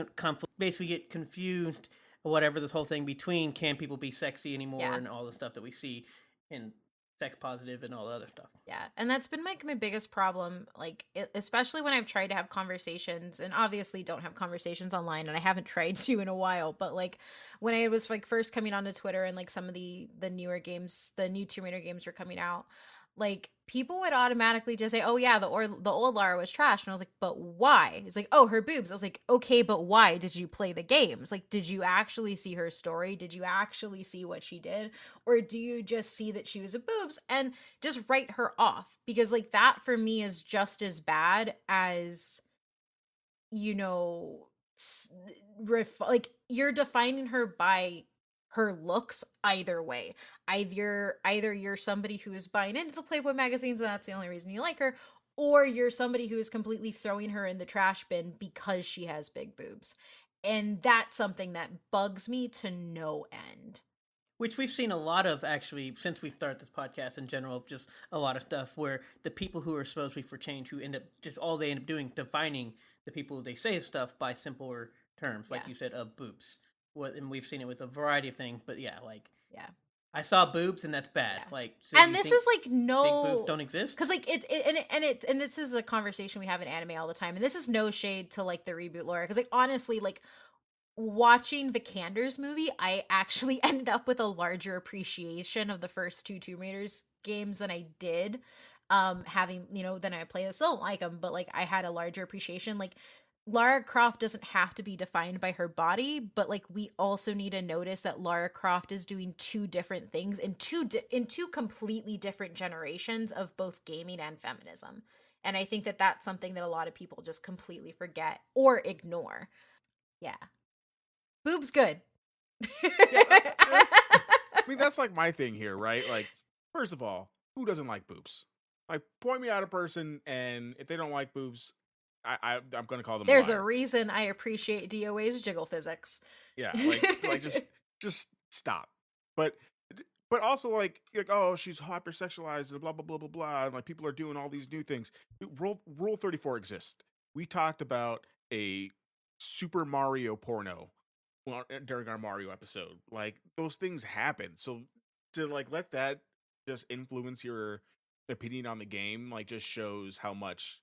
basically get confused or whatever this whole thing between can people be sexy anymore and all the stuff that we see. And sex positive and all the other stuff. Yeah, and that's been like my biggest problem, like especially when I've tried to have conversations, and obviously don't have conversations online, and I haven't tried to in a while. But like when I was like first coming onto Twitter, and like some of the newer games, the new Tomb Raider games were coming out, like people would automatically just say, "Oh yeah, the old Lara was trash," and I was like, "But why?" It's like, "Oh, her boobs." I was like, "Okay, but why? Did you play the games? Like, did you actually see her story? Did you actually see what she did, or do you just see that she was a boobs and just write her off?" Because like that for me is just as bad as, you know, like you're defining her by her looks either way. Either you're somebody who is buying into the Playboy magazines and that's the only reason you like her, or you're somebody who is completely throwing her in the trash bin because she has big boobs. And that's something that bugs me to no end. Which we've seen a lot of, actually, since we've started this podcast in general, just a lot of stuff where the people who are supposed to be for change, who end up, just all they end up doing, defining the people they say stuff by simpler terms, like Yeah. you said, of boobs. And we've seen it with a variety of things, but yeah, like, Yeah. I saw boobs and that's bad. Yeah. Like, so And you this think is like big no boobs don't exist? because like and this is a conversation we have in anime all the time, and this is no shade to like the reboot lore, because like honestly, like watching Vikander's movie, I actually ended up with a larger appreciation of the first two Tomb Raiders games than I did having, you know, than I play. I still don't like them, but like I had a larger appreciation. Like Lara Croft doesn't have to be defined by her body, but like we also need to notice that Lara Croft is doing two different things in two completely different generations of both gaming and feminism. And I think that that's something that a lot of people just completely forget or ignore. Yeah. Boob's good. Yeah, I mean, that's like my thing here, right? Like, first of all, who doesn't like boobs? Like, point me out a person, and if they don't like boobs, I'm gonna call them. There's a a liar. reason I appreciate DOA's jiggle physics. Yeah, like just stop. But also like oh, she's hypersexualized and blah blah blah blah blah, and like people are doing all these new things. Rule 34 exists. We talked about a Super Mario porno during our Mario episode. Like those things happen. So to like let that just influence your opinion on the game, like just shows how much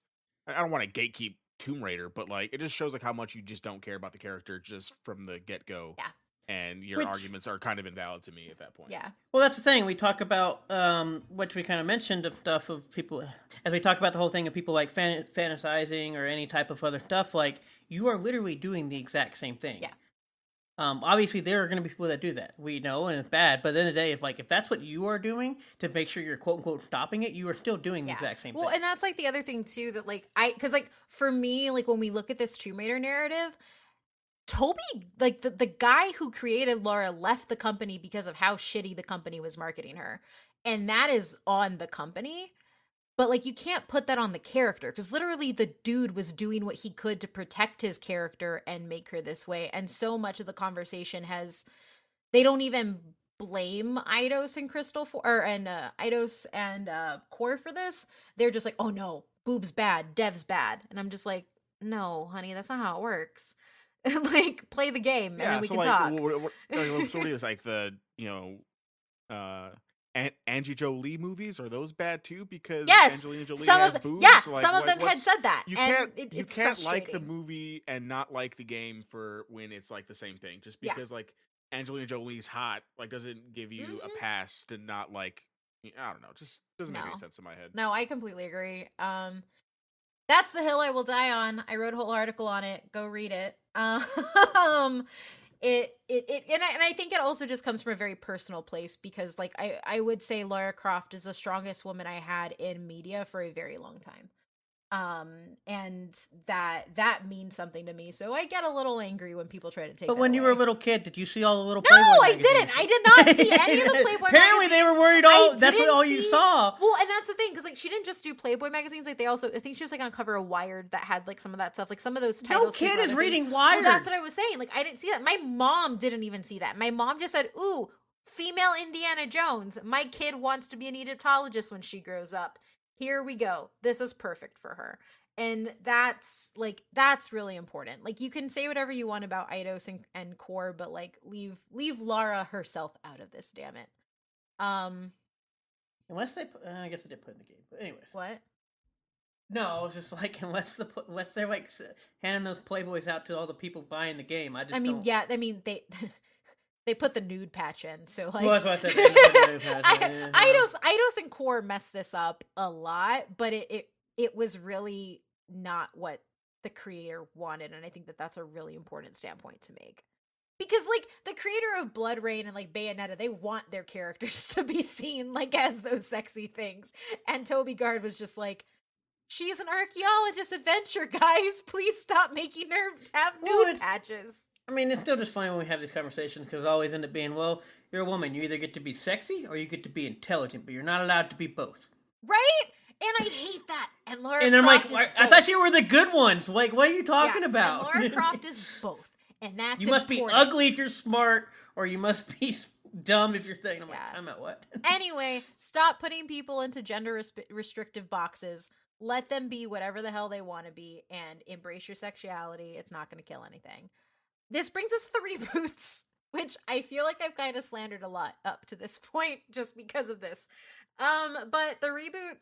I don't want to gatekeep Tomb Raider, but like it just shows like how much you just don't care about the character just from the get go. Yeah. And your Which- arguments are kind of invalid to me at that point. Yeah. Well, that's the thing. We talk about, which we kind of mentioned of stuff of people, as we talk about the whole thing of people like fantasizing or any type of other stuff, like, you are literally doing the exact same thing. Yeah. Obviously, there are going to be people that do that. We know, and it's bad. But at the end of the day, if that's what you are doing to make sure you're quote unquote stopping it, you are still doing the exact same Well, thing. and that's like the other thing too, that like because like for me, like when we look at this Tomb Raider narrative, Toby, like the guy who created Laura left the company because of how shitty the company was marketing her. And that is on the company. But like you can't put that on the character, because literally the dude was doing what he could to protect his character and make her this way. And so much of the conversation they don't even blame Eidos and Crystal Eidos and Core for this. They're just like, "Oh no, boob's bad, dev's bad." And I'm just like, "No, honey, that's not how it works." Like play the game and then we so can like, talk. So what is like the Angie Jolie movies, are those bad too? Because Yes, Angelina Jolie some has of boobs. some of them had said that. You and can't it's can't like the frustrating. movie and not like the game for when it's like the same thing. Just Yeah. because like Angelina Jolie's hot, like doesn't give you a pass to not like. I don't know. Just doesn't make any No. sense in my head. No, I completely agree. That's the hill I will die on. I wrote a whole article on it. Go read it. And I think it also just comes from a very personal place, because like I would say Lara Croft is the strongest woman I had in media for a very long time. And that means something to me. So I get a little angry when people try to take But that when you were a away. little kid, did you see all the little No, Playboy I magazines? didn't. I did not see any of the Playboy Apparently they were worried I that's what didn't all you see- saw. Well, and that's the thing, because like she didn't just do Playboy magazines. Like they also, I think she was like on cover of Wired that had like some of that stuff. Like some of those titles. No came kid from is other reading things. Wired. Well, that's what I was saying. Like I didn't see that. My mom didn't even see that. My mom just said, "Ooh, female Indiana Jones. My kid wants to be an Egyptologist when she grows up. Here we go. This is perfect for her." And that's really important. Like you can say whatever you want about Eidos and Core, but like leave Lara herself out of this, damn it. And Unless they, I guess they did put it in the game. But anyways, What? no, I was just like, unless they're like handing those Playboys out to all the people buying the game, I just I mean, don't. yeah, I mean they put the nude patch in, so like. Well, that's why I said they didn't put the nude patch in, yeah. Eidos and Core messed this up a lot, but it was really not what the creator wanted, and I think that that's a really important standpoint to make. Because like the creator of Blood Rain and like Bayonetta, they want their characters to be seen like as those sexy things, and Toby Gard was just like, she's an archaeologist adventure, guys. Please stop making her have nude patches. I mean, it's still just funny when we have these conversations because it always end up being, well, you're a woman. You either get to be sexy or you get to be intelligent, but you're not allowed to be both. Right? And I hate that. And Lara and I'm Croft like, is I both. thought you were the good ones. Like, what are you talking about? And Lara Croft is both. And that's you must important. be ugly if you're smart, or you must be dumb if you're thinking. I'm like, I'm at what? Anyway, stop putting people into gender restrictive boxes. Let them be whatever the hell they want to be, and embrace your sexuality. It's not going to kill anything. This brings us to the reboots, which I feel like I've kind of slandered a lot up to this point just because of this. But the reboot,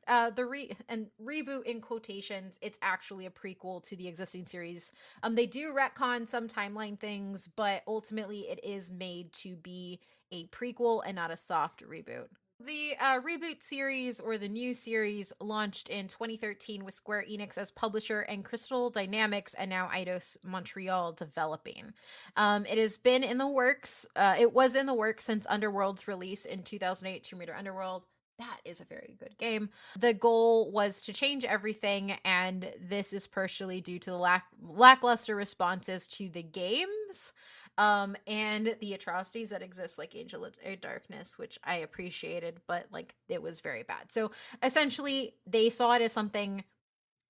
reboot in quotations, it's actually a prequel to the existing series. They do retcon some timeline things, but ultimately it is made to be a prequel and not a soft reboot. The reboot series, or the new series, launched in 2013 with Square Enix as publisher and Crystal Dynamics and now Eidos Montreal developing. It has been in the works. It was in the works since Underworld's release in 2008, Tomb Raider Underworld. That is a very good game. The goal was to change everything, and this is partially due to the lackluster responses to the games. And the atrocities that exist, like Angel of Darkness, which I appreciated, but like it was very bad. So essentially they saw it as something,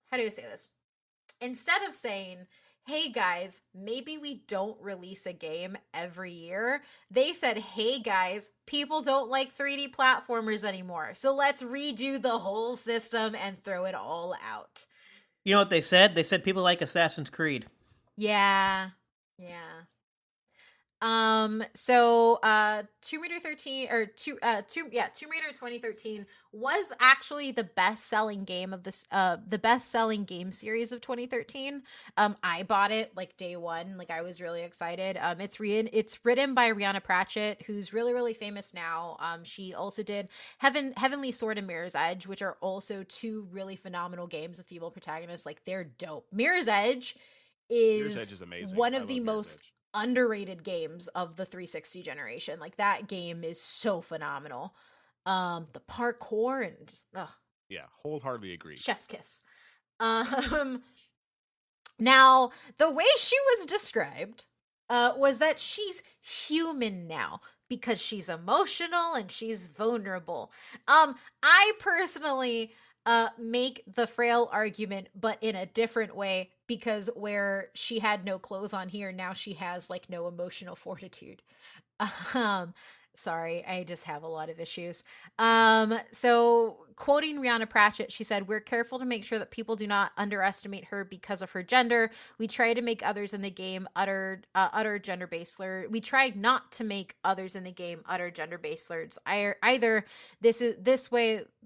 how do you say this? Instead of saying, hey guys, maybe we don't release a game every year, they said, hey guys, people don't like 3D platformers anymore, so let's redo the whole system and throw it all out. You know what they said? They said people like Assassin's Creed. Yeah. Tomb Raider 13 or Tomb Raider 2013 was actually the best-selling game of this the best-selling game series of 2013. I bought it like day one, like I was really excited. It's written by Rihanna Pratchett, who's really, really famous now. She also did Heavenly Sword and Mirror's Edge, which are also two really phenomenal games with female protagonists. Like, they're dope. Mirror's Edge is amazing. One of the most underrated games of the 360 generation. Like, that game is so phenomenal. The parkour and just wholeheartedly agree. Chef's kiss. Now the way she was described was that she's human now because she's emotional and she's vulnerable. I personally make the frail argument, but in a different way, because where she had no clothes on here, now she has like no emotional fortitude. Sorry, I just have a lot of issues. So quoting Rihanna Pratchett, she said, "We're careful to make sure that people do not underestimate her because of her gender. We try to make others in the game utter gender-based slurs. We try not to make others in the game utter gender-based slurs. Either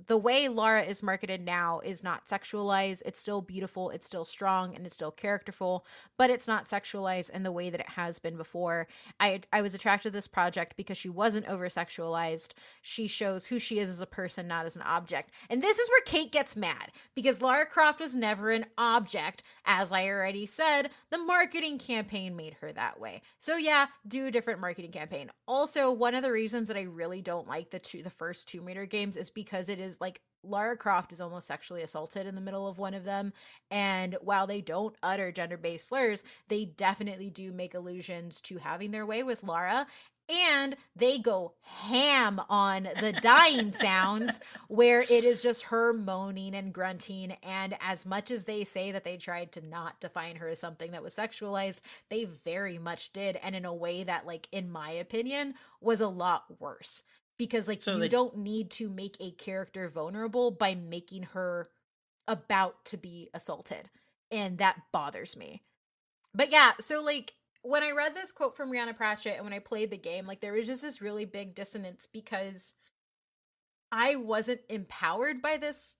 the way Lara is marketed now is not sexualized. It's still beautiful, it's still strong, and it's still characterful, but it's not sexualized in the way that it has been before. I was attracted to this project because she wasn't over-sexualized. She shows who she is as a person, not as an object." And this is where Kate gets mad, because Lara Croft was never an object. As I already said, the marketing campaign made her that way. So yeah, do a different marketing campaign. Also, one of the reasons that I really don't like the first Tomb Raider games is because it is like Lara Croft is almost sexually assaulted in the middle of one of them, and while they don't utter gender-based slurs, they definitely do make allusions to having their way with Lara. And they go ham on the dying sounds, where it is just her moaning and grunting. And as much as they say that they tried to not define her as something that was sexualized, they very much did. And in a way that, like, in my opinion, was a lot worse. Because, like, you don't need to make a character vulnerable by making her about to be assaulted. And that bothers me. But yeah, so, like, when I read this quote from Rihanna Pratchett and when I played the game, like, there was just this really big dissonance, because I wasn't empowered by this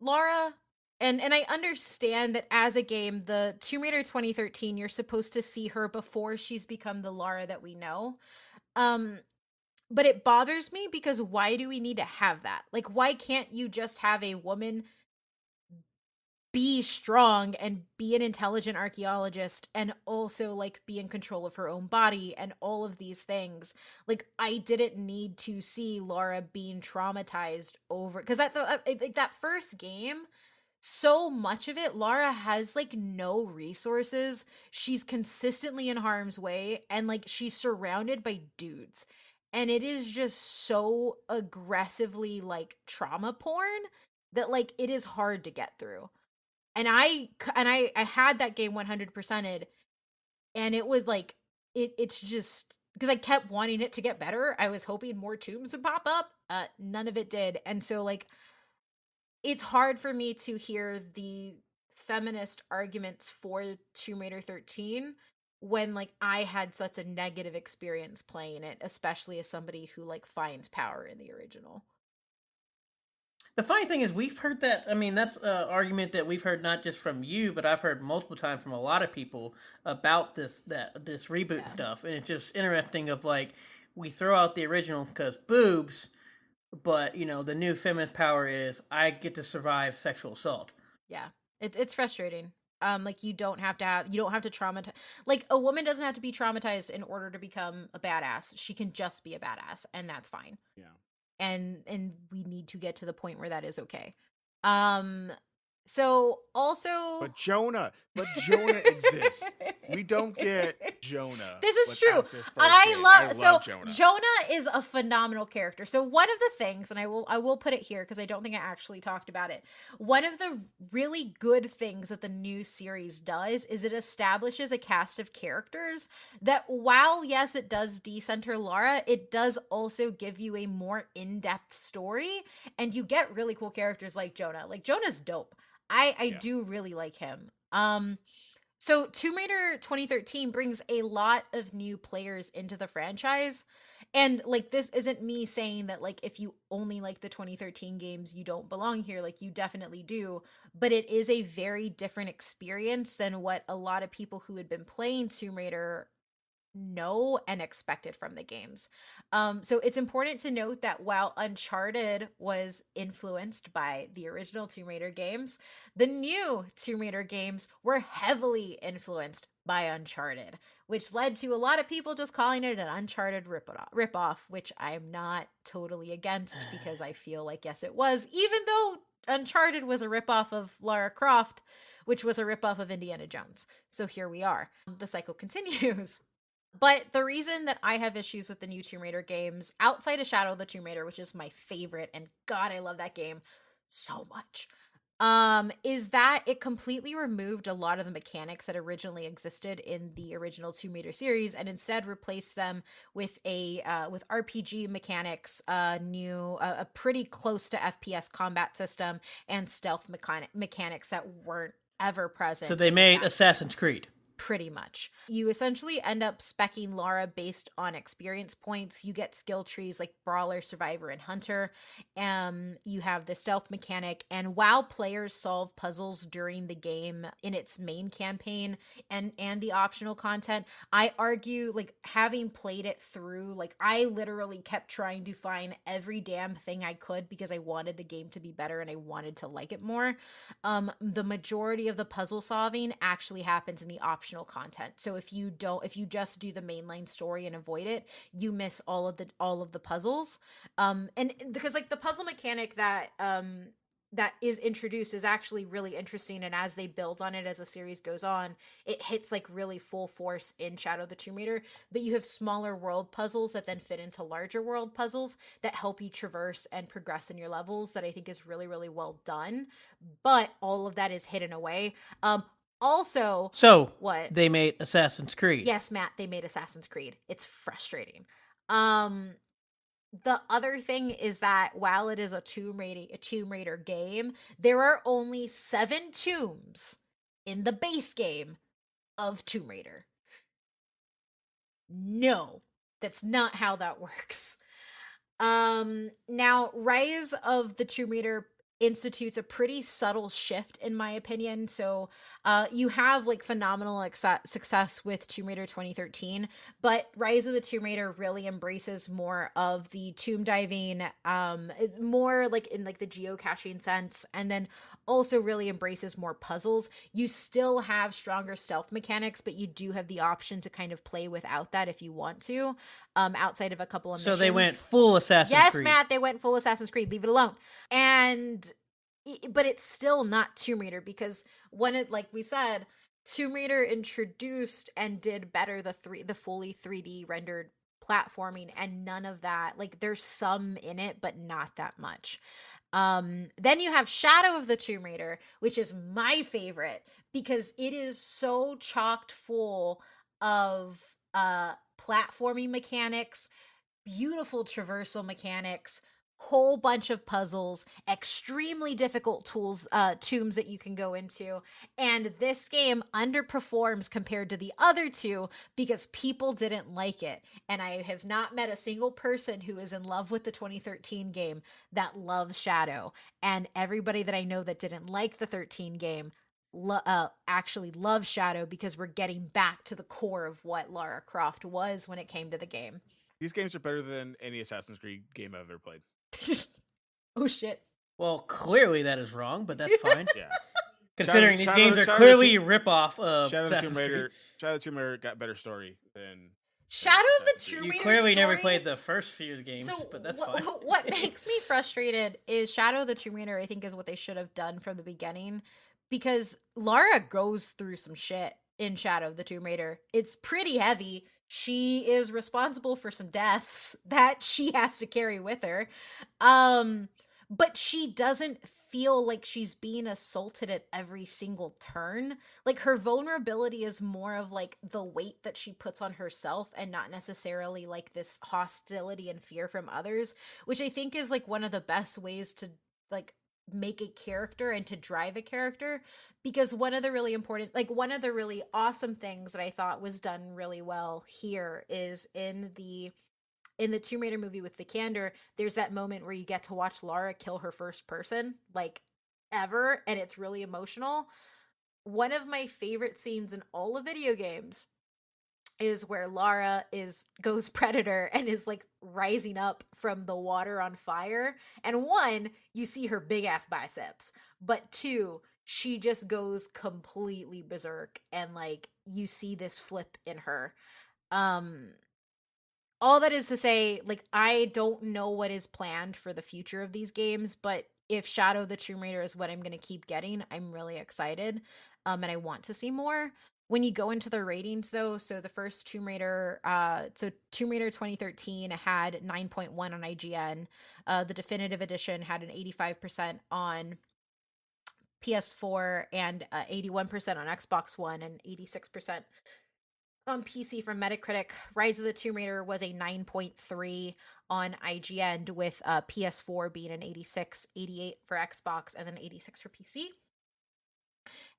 Lara. And I understand that as a game, the Tomb Raider 2013, you're supposed to see her before she's become the Lara that we know. But it bothers me because why do we need to have that? Like, why can't you just have a woman be strong and be an intelligent archaeologist and also like be in control of her own body and all of these things? Like, I didn't need to see Lara being traumatized over, because that first game, so much of it, Lara has like no resources. She's consistently in harm's way and like she's surrounded by dudes. And it is just so aggressively like trauma porn that like it is hard to get through. And I had that game 100%ed, and it was like it's just because I kept wanting it to get better. I was hoping more tombs would pop up. None of it did. And so like it's hard for me to hear the feminist arguments for Tomb Raider 13 when like I had such a negative experience playing it, especially as somebody who like finds power in the original. The funny thing is, we've heard that. I mean, that's an argument that we've heard not just from you, but I've heard multiple times from a lot of people about this reboot stuff, and it's just interesting. Of like, we throw out the original because boobs, but the new feminine power is I get to survive sexual assault. Yeah, it's frustrating. Like you don't have to traumatize. Like a woman doesn't have to be traumatized in order to become a badass. She can just be a badass, and that's fine. Yeah. And we need to get to the point where that is okay. So also, but Jonah exists. We don't get Jonah. This is true. This I love Jonah. Jonah is a phenomenal character. So one of the things, and I will put it here because I don't think I actually talked about it. One of the really good things that the new series does is it establishes a cast of characters that, while yes, it does decenter Lara, it does also give you a more in-depth story, and you get really cool characters like Jonah. Like Jonah's dope. I do really like him. So Tomb Raider 2013 brings a lot of new players into the franchise. And like, this isn't me saying that like, if you only like the 2013 games, you don't belong here. Like, you definitely do. But it is a very different experience than what a lot of people who had been playing Tomb Raider know and expected from the games. So it's important to note that while Uncharted was influenced by the original Tomb Raider games, the new Tomb Raider games were heavily influenced by Uncharted, which led to a lot of people just calling it an Uncharted ripoff, which I'm not totally against, because I feel like, yes, it was, even though Uncharted was a ripoff of Lara Croft, which was a ripoff of Indiana Jones. So here we are. The cycle continues. But the reason that I have issues with the new Tomb Raider games, outside of Shadow of the Tomb Raider, which is my favorite, and God, I love that game so much, is that it completely removed a lot of the mechanics that originally existed in the original Tomb Raider series, and instead replaced them with with RPG mechanics, a pretty close to FPS combat system, and stealth mechanics that weren't ever present. So they made Assassin's Creed. Pretty much. You essentially end up speccing Lara based on experience points. You get skill trees like Brawler, Survivor, and Hunter. You have the stealth mechanic, and while players solve puzzles during the game in its main campaign and the optional content, I argue, like, having played it through, like, I literally kept trying to find every damn thing I could because I wanted the game to be better and I wanted to like it more. The majority of the puzzle solving actually happens in the optional content. So if you just do the mainline story and avoid it, you miss all of the puzzles. And because like the puzzle mechanic that is introduced is actually really interesting, and as they build on it as the series goes on, it hits like really full force in Shadow of the Tomb Raider. But you have smaller world puzzles that then fit into larger world puzzles that help you traverse and progress in your levels, that I think is really, really well done. But all of that is hidden away. Also, so what they made Assassin's Creed. Yes, Matt, they made Assassin's Creed. It's frustrating. The other thing is that while it is a Tomb Raider game, there are only 7 tombs in the base game of Tomb Raider. No, that's not how that works. Now Rise of the Tomb Raider institutes a pretty subtle shift in my opinion. So you have like phenomenal success with Tomb Raider 2013, but Rise of the Tomb Raider really embraces more of the tomb diving, more like in like the geocaching sense, and then also really embraces more puzzles. You still have stronger stealth mechanics, but you do have the option to kind of play without that if you want to, outside of a couple of So missions. they went full Assassin's Yes, Creed. Matt, they went full Assassin's Creed. Leave it alone. But it's still not Tomb Raider, because when it, like we said, Tomb Raider introduced and did better the fully 3D rendered platforming, and none of that. Like there's some in it, but not that much. Then you have Shadow of the Tomb Raider, which is my favorite because it is so chocked full of platforming mechanics, beautiful traversal mechanics, whole bunch of puzzles, extremely difficult tombs that you can go into. And this game underperforms compared to the other two because people didn't like it. And I have not met a single person who is in love with the 2013 game that loves Shadow. And everybody that I know that didn't like the 13 game actually loves Shadow, because we're getting back to the core of what Lara Croft was when it came to the game. These games are better than any Assassin's Creed game I've ever played. Oh shit. Well, clearly that is wrong, but that's fine. Yeah. Considering Shadow- these games Shadow- are Shadow clearly of rip-off of Shadow of the Assassin's Tomb Raider. Creed. Shadow of the Tomb Raider got better story than Shadow of the Assassin's Creed. Tomb You Raider clearly never story- played the first few games, So but that's what, fine. what makes me frustrated is Shadow of the Tomb Raider, I think, is what they should have done from the beginning, because Lara goes through some shit in Shadow of the Tomb Raider. It's pretty heavy. She is responsible for some deaths that she has to carry with her. But she doesn't feel like she's being assaulted at every single turn. Like her vulnerability is more of like the weight that she puts on herself, and not necessarily like this hostility and fear from others, which I think is like one of the best ways to like make a character and to drive a character. Because one of the really important, like one of the really awesome things that I thought was done really well here is in the Tomb Raider movie with Vikander, there's that moment where you get to watch Lara kill her first person, like ever, and it's really emotional. One of my favorite scenes in all of video games is where Lara goes predator and is like rising up from the water on fire. And one, you see her big ass biceps, but two, she just goes completely berserk, and like you see this flip in her. All that is to say, like, I don't know what is planned for the future of these games, but if Shadow of the Tomb Raider is what I'm going to keep getting, I'm really excited. And I want to see more. When you go into the ratings, though, so the first Tomb Raider, Tomb Raider 2013 had 9.1 on IGN. The Definitive Edition had an 85% on PS4 and 81% on Xbox One and 86% on PC from Metacritic. Rise of the Tomb Raider was a 9.3 on IGN, with PS4 being an 86, 88 for Xbox, and then 86 for PC.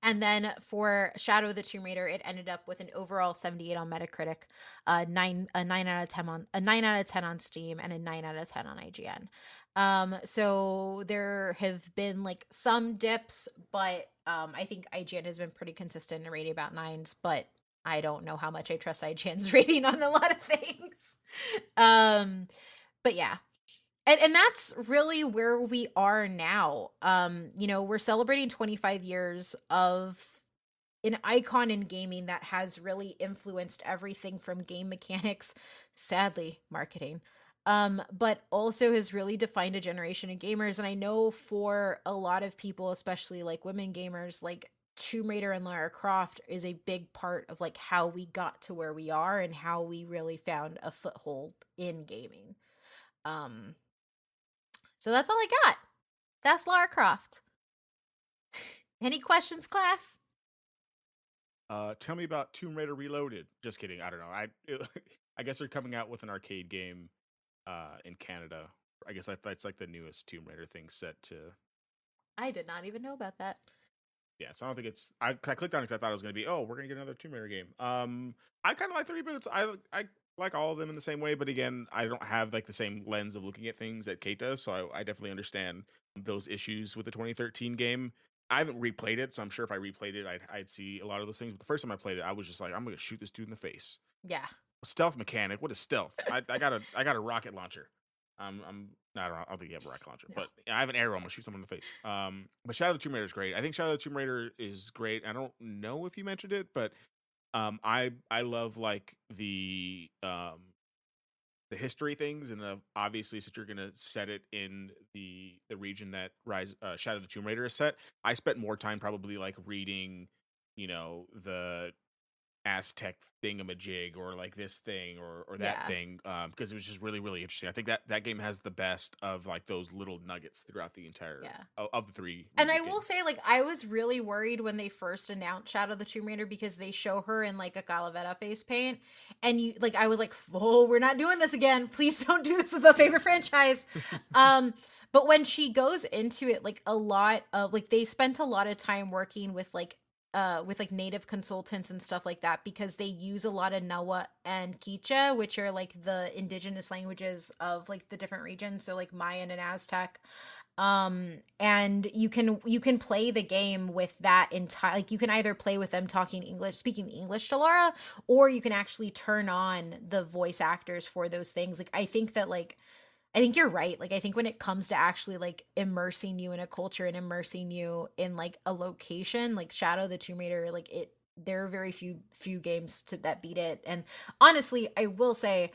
And then for Shadow of the Tomb Raider, it ended up with an overall 78 on Metacritic, a 9 out of 10 on Steam, and a 9 out of 10 on IGN. So there have been like some dips, but I think IGN has been pretty consistent in rating about 9s, but I don't know how much I trust IGN's rating on a lot of things. But yeah. And that's really where we are now. We're celebrating 25 years of an icon in gaming that has really influenced everything from game mechanics, sadly, marketing, but also has really defined a generation of gamers. And I know for a lot of people, especially like women gamers, like Tomb Raider and Lara Croft is a big part of like how we got to where we are and how we really found a foothold in gaming. So that's all I got. That's Lara Croft. Any questions, class? Tell me about Tomb Raider Reloaded. Just kidding. I don't know. I guess they're coming out with an arcade game in Canada. I guess that's like the newest Tomb Raider thing set to. I did not even know about that. Yeah, so I don't think it's. I clicked on it because I thought it was going to be. Oh, we're going to get another Tomb Raider game. I kind of like the reboots. I like all of them in the same way, but again, I don't have like the same lens of looking at things that Kate does, so I definitely understand those issues with the 2013 game. I haven't replayed it, so I'm sure if I replayed it, I'd see a lot of those things. But the first time I played it, I was just like, I'm gonna shoot this dude in the face. Yeah. Stealth mechanic. What is stealth? I got a rocket launcher. No, I don't think you have a rocket launcher, but I have an arrow. I'm gonna shoot someone in the face. But Shadow of the Tomb Raider is great. I think Shadow of the Tomb Raider is great. I don't know if you mentioned it, but I love like the history things, and obviously, since you're gonna set it in the region that Shadow of the Tomb Raider is set, I spent more time probably like reading, the Aztec thingamajig or like this thing or that thing, because it was just really, really interesting. I think that game has the best of like those little nuggets throughout the entire of the three. And I will say, like, I was really worried when they first announced Shadow of the Tomb Raider because they show her in like a Calavera face paint, and I was like, "Oh, we're not doing this again. Please don't do this with a favorite franchise." But when she goes into it, like a lot of like they spent a lot of time working with native consultants and stuff like that, because they use a lot of Nawa and Quichua, which are like the indigenous languages of like the different regions, so like Mayan and Aztec. And you can play the game with that entire, like you can either play with them speaking English to Lara, or you can actually turn on the voice actors for those things. Like I think you're right. Like, I think when it comes to actually like immersing you in a culture and immersing you in like a location, like Shadow of the Tomb Raider, there are very few games that beat it. And honestly, I will say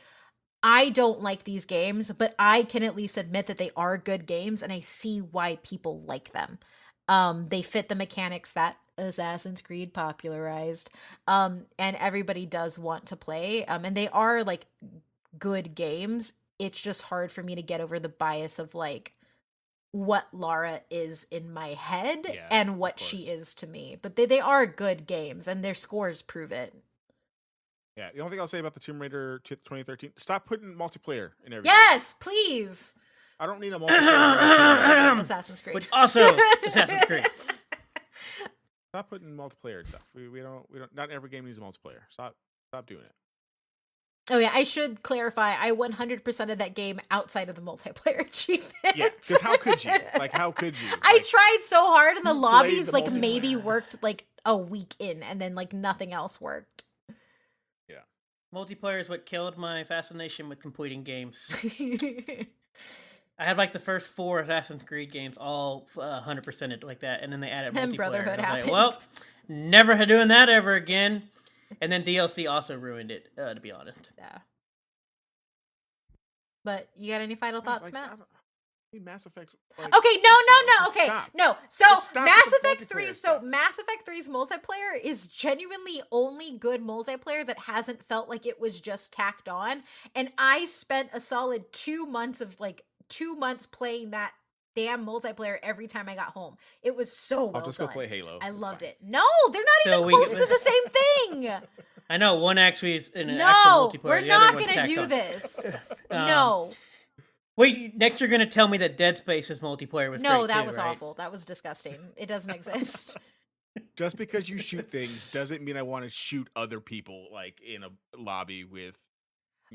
I don't like these games, but I can at least admit that they are good games, and I see why people like them. They fit the mechanics that Assassin's Creed popularized, and everybody does want to play. And they are like good games. It's just hard for me to get over the bias of like what Lara is in my head and what she is to me. But they are good games, and their scores prove it. Yeah, the only thing I'll say about the Tomb Raider 2013, stop putting multiplayer in everything. Yes, please. I don't need a multiplayer. Assassin's Creed. Which also Assassin's Creed. Stop putting multiplayer and stuff. We don't. Not every game needs a multiplayer. Stop doing it. Oh yeah, I should clarify. I 100% of that game outside of the multiplayer achievements. Yeah, because how could you? Like, how could you? I tried so hard, and the lobbies like maybe worked like a week in, and then like nothing else worked. Yeah, multiplayer is what killed my fascination with completing games. I had like the first 4 Assassin's Creed games all 100%ed like that, and then they added multiplayer. Brotherhood happened. Like, well, never doing that ever again. And then DLC also ruined it, to be honest. Yeah. But you got any final thoughts, Matt? Mass Effect. Okay, no. Okay, stop. no. So Mass Effect 3. So Mass Effect 3's multiplayer is genuinely only good multiplayer that hasn't felt like it was just tacked on. And I spent a solid 2 months playing that damn multiplayer every time I got home. It was so well done. I'll just go play Halo. I loved it. No, they're not even close to the same thing. I know, one actually is in an actual multiplayer. No, we're not going to do this. No. Wait, next you're going to tell me that Dead Space's multiplayer was great No, that too, was right? awful. That was disgusting. It doesn't exist. Just because you shoot things doesn't mean I want to shoot other people like in a lobby with.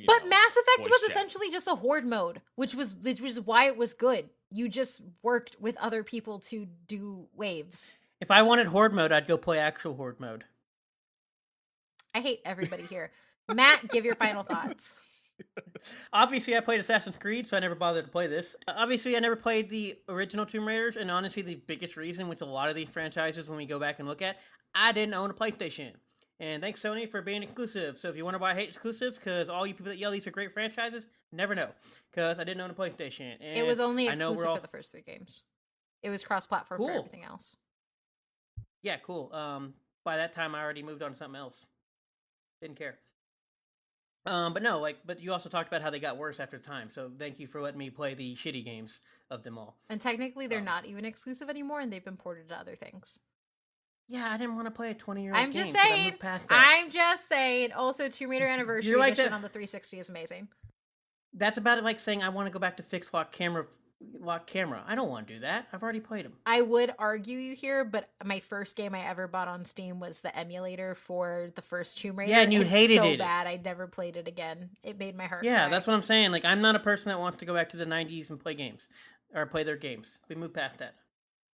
But Mass Effect was essentially just a horde mode, which was why it was good. You just worked with other people to do waves. If I wanted horde mode, I'd go play actual horde mode. I hate everybody here. Matt, give your final thoughts. Obviously, I played Assassin's Creed, so I never bothered to play this. Obviously, I never played the original Tomb Raiders, and honestly, the biggest reason, which a lot of these franchises, when we go back and look at, I didn't own a PlayStation. And thanks, Sony, for being exclusive. So if you wonder why I hate exclusives, because all you people that yell these are great franchises, never know. Because I didn't own a PlayStation. And it was only exclusive for the first 3 games. It was cross-platform for everything else. Yeah, cool. By that time, I already moved on to something else. Didn't care. But you also talked about how they got worse after time. So thank you for letting me play the shitty games of them all. And technically, they're not even exclusive anymore, and they've been ported to other things. Yeah, I didn't want to play a 20-year-old game. I'm just saying. Also, Tomb Raider Anniversary Edition on the 360 is amazing. That's about it, like saying I want to go back to fixed lock camera lock camera. I don't want to do that. I've already played them. I would argue you here, but my first game I ever bought on Steam was the emulator for the first Tomb Raider. Yeah, and you hated so it. bad I never played it again. It made my heart Yeah, cry. that's what I'm saying. Like, I'm not a person that wants to go back to the 90s and play games or play their games. We moved past that.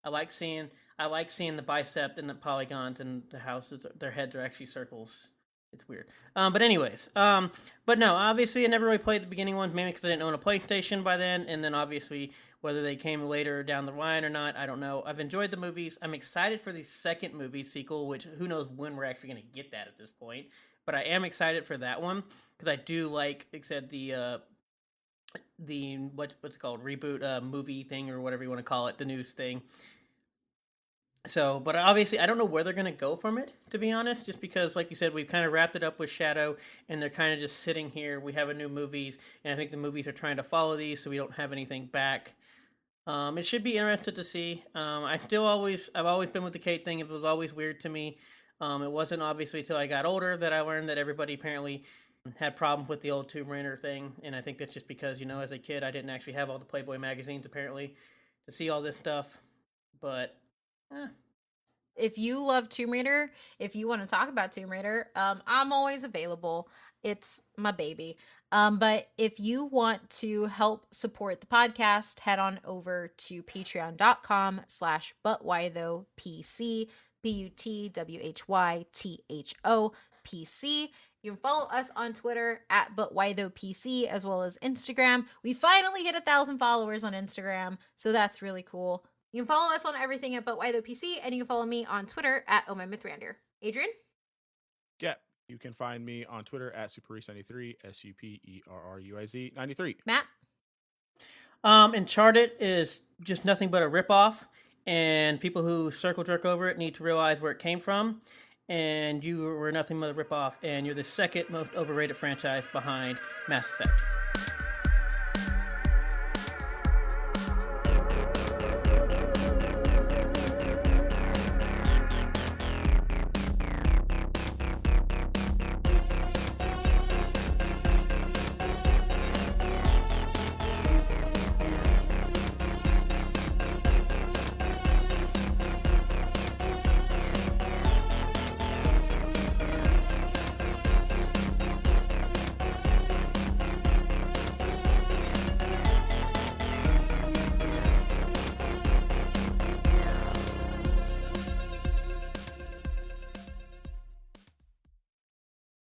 I like seeing the bicep and the polygons and the houses. Their heads are actually circles. It's weird. But anyways, but no, obviously I never really played the beginning ones, mainly because I didn't own a PlayStation by then, and then obviously whether they came later down the line or not, I don't know. I've enjoyed the movies. I'm excited for the second movie sequel, which who knows when we're actually going to get that at this point. But I am excited for that one because I do like said the what's it called, reboot movie thing or whatever you want to call it, the news thing. So, but obviously, I don't know where they're going to go from it, to be honest, just because, like you said, we've kind of wrapped it up with Shadow, and they're kind of just sitting here. We have a new movies, and I think the movies are trying to follow these, so we don't have anything back. It should be interesting to see. I've always been with the Kate thing. It was always weird to me. It wasn't obviously until I got older that I learned that everybody apparently had problems with the old Tomb Raider thing, and I think that's just because, as a kid, I didn't actually have all the Playboy magazines, apparently, to see all this stuff, but... If you love Tomb Raider, if you want to talk about Tomb Raider, I'm always available. It's my baby. But if you want to help support the podcast, head on over to patreon.com/butwhythoughpc, BUTWHYTHOPC. You can follow us on Twitter at ButWhyThoughPC as well as Instagram. We finally hit 1,000 followers on Instagram, so that's really cool. You can follow us on everything at ButWhyThoughPC, and you can follow me on Twitter at OhMyMythRander. Adrian? Yeah, you can find me on Twitter at Superruiz93, SUPERRUIZ 93. Matt? Uncharted is just nothing but a ripoff, and people who circle jerk over it need to realize where it came from, and you were nothing but a ripoff, and you're the second most overrated franchise behind Mass Effect.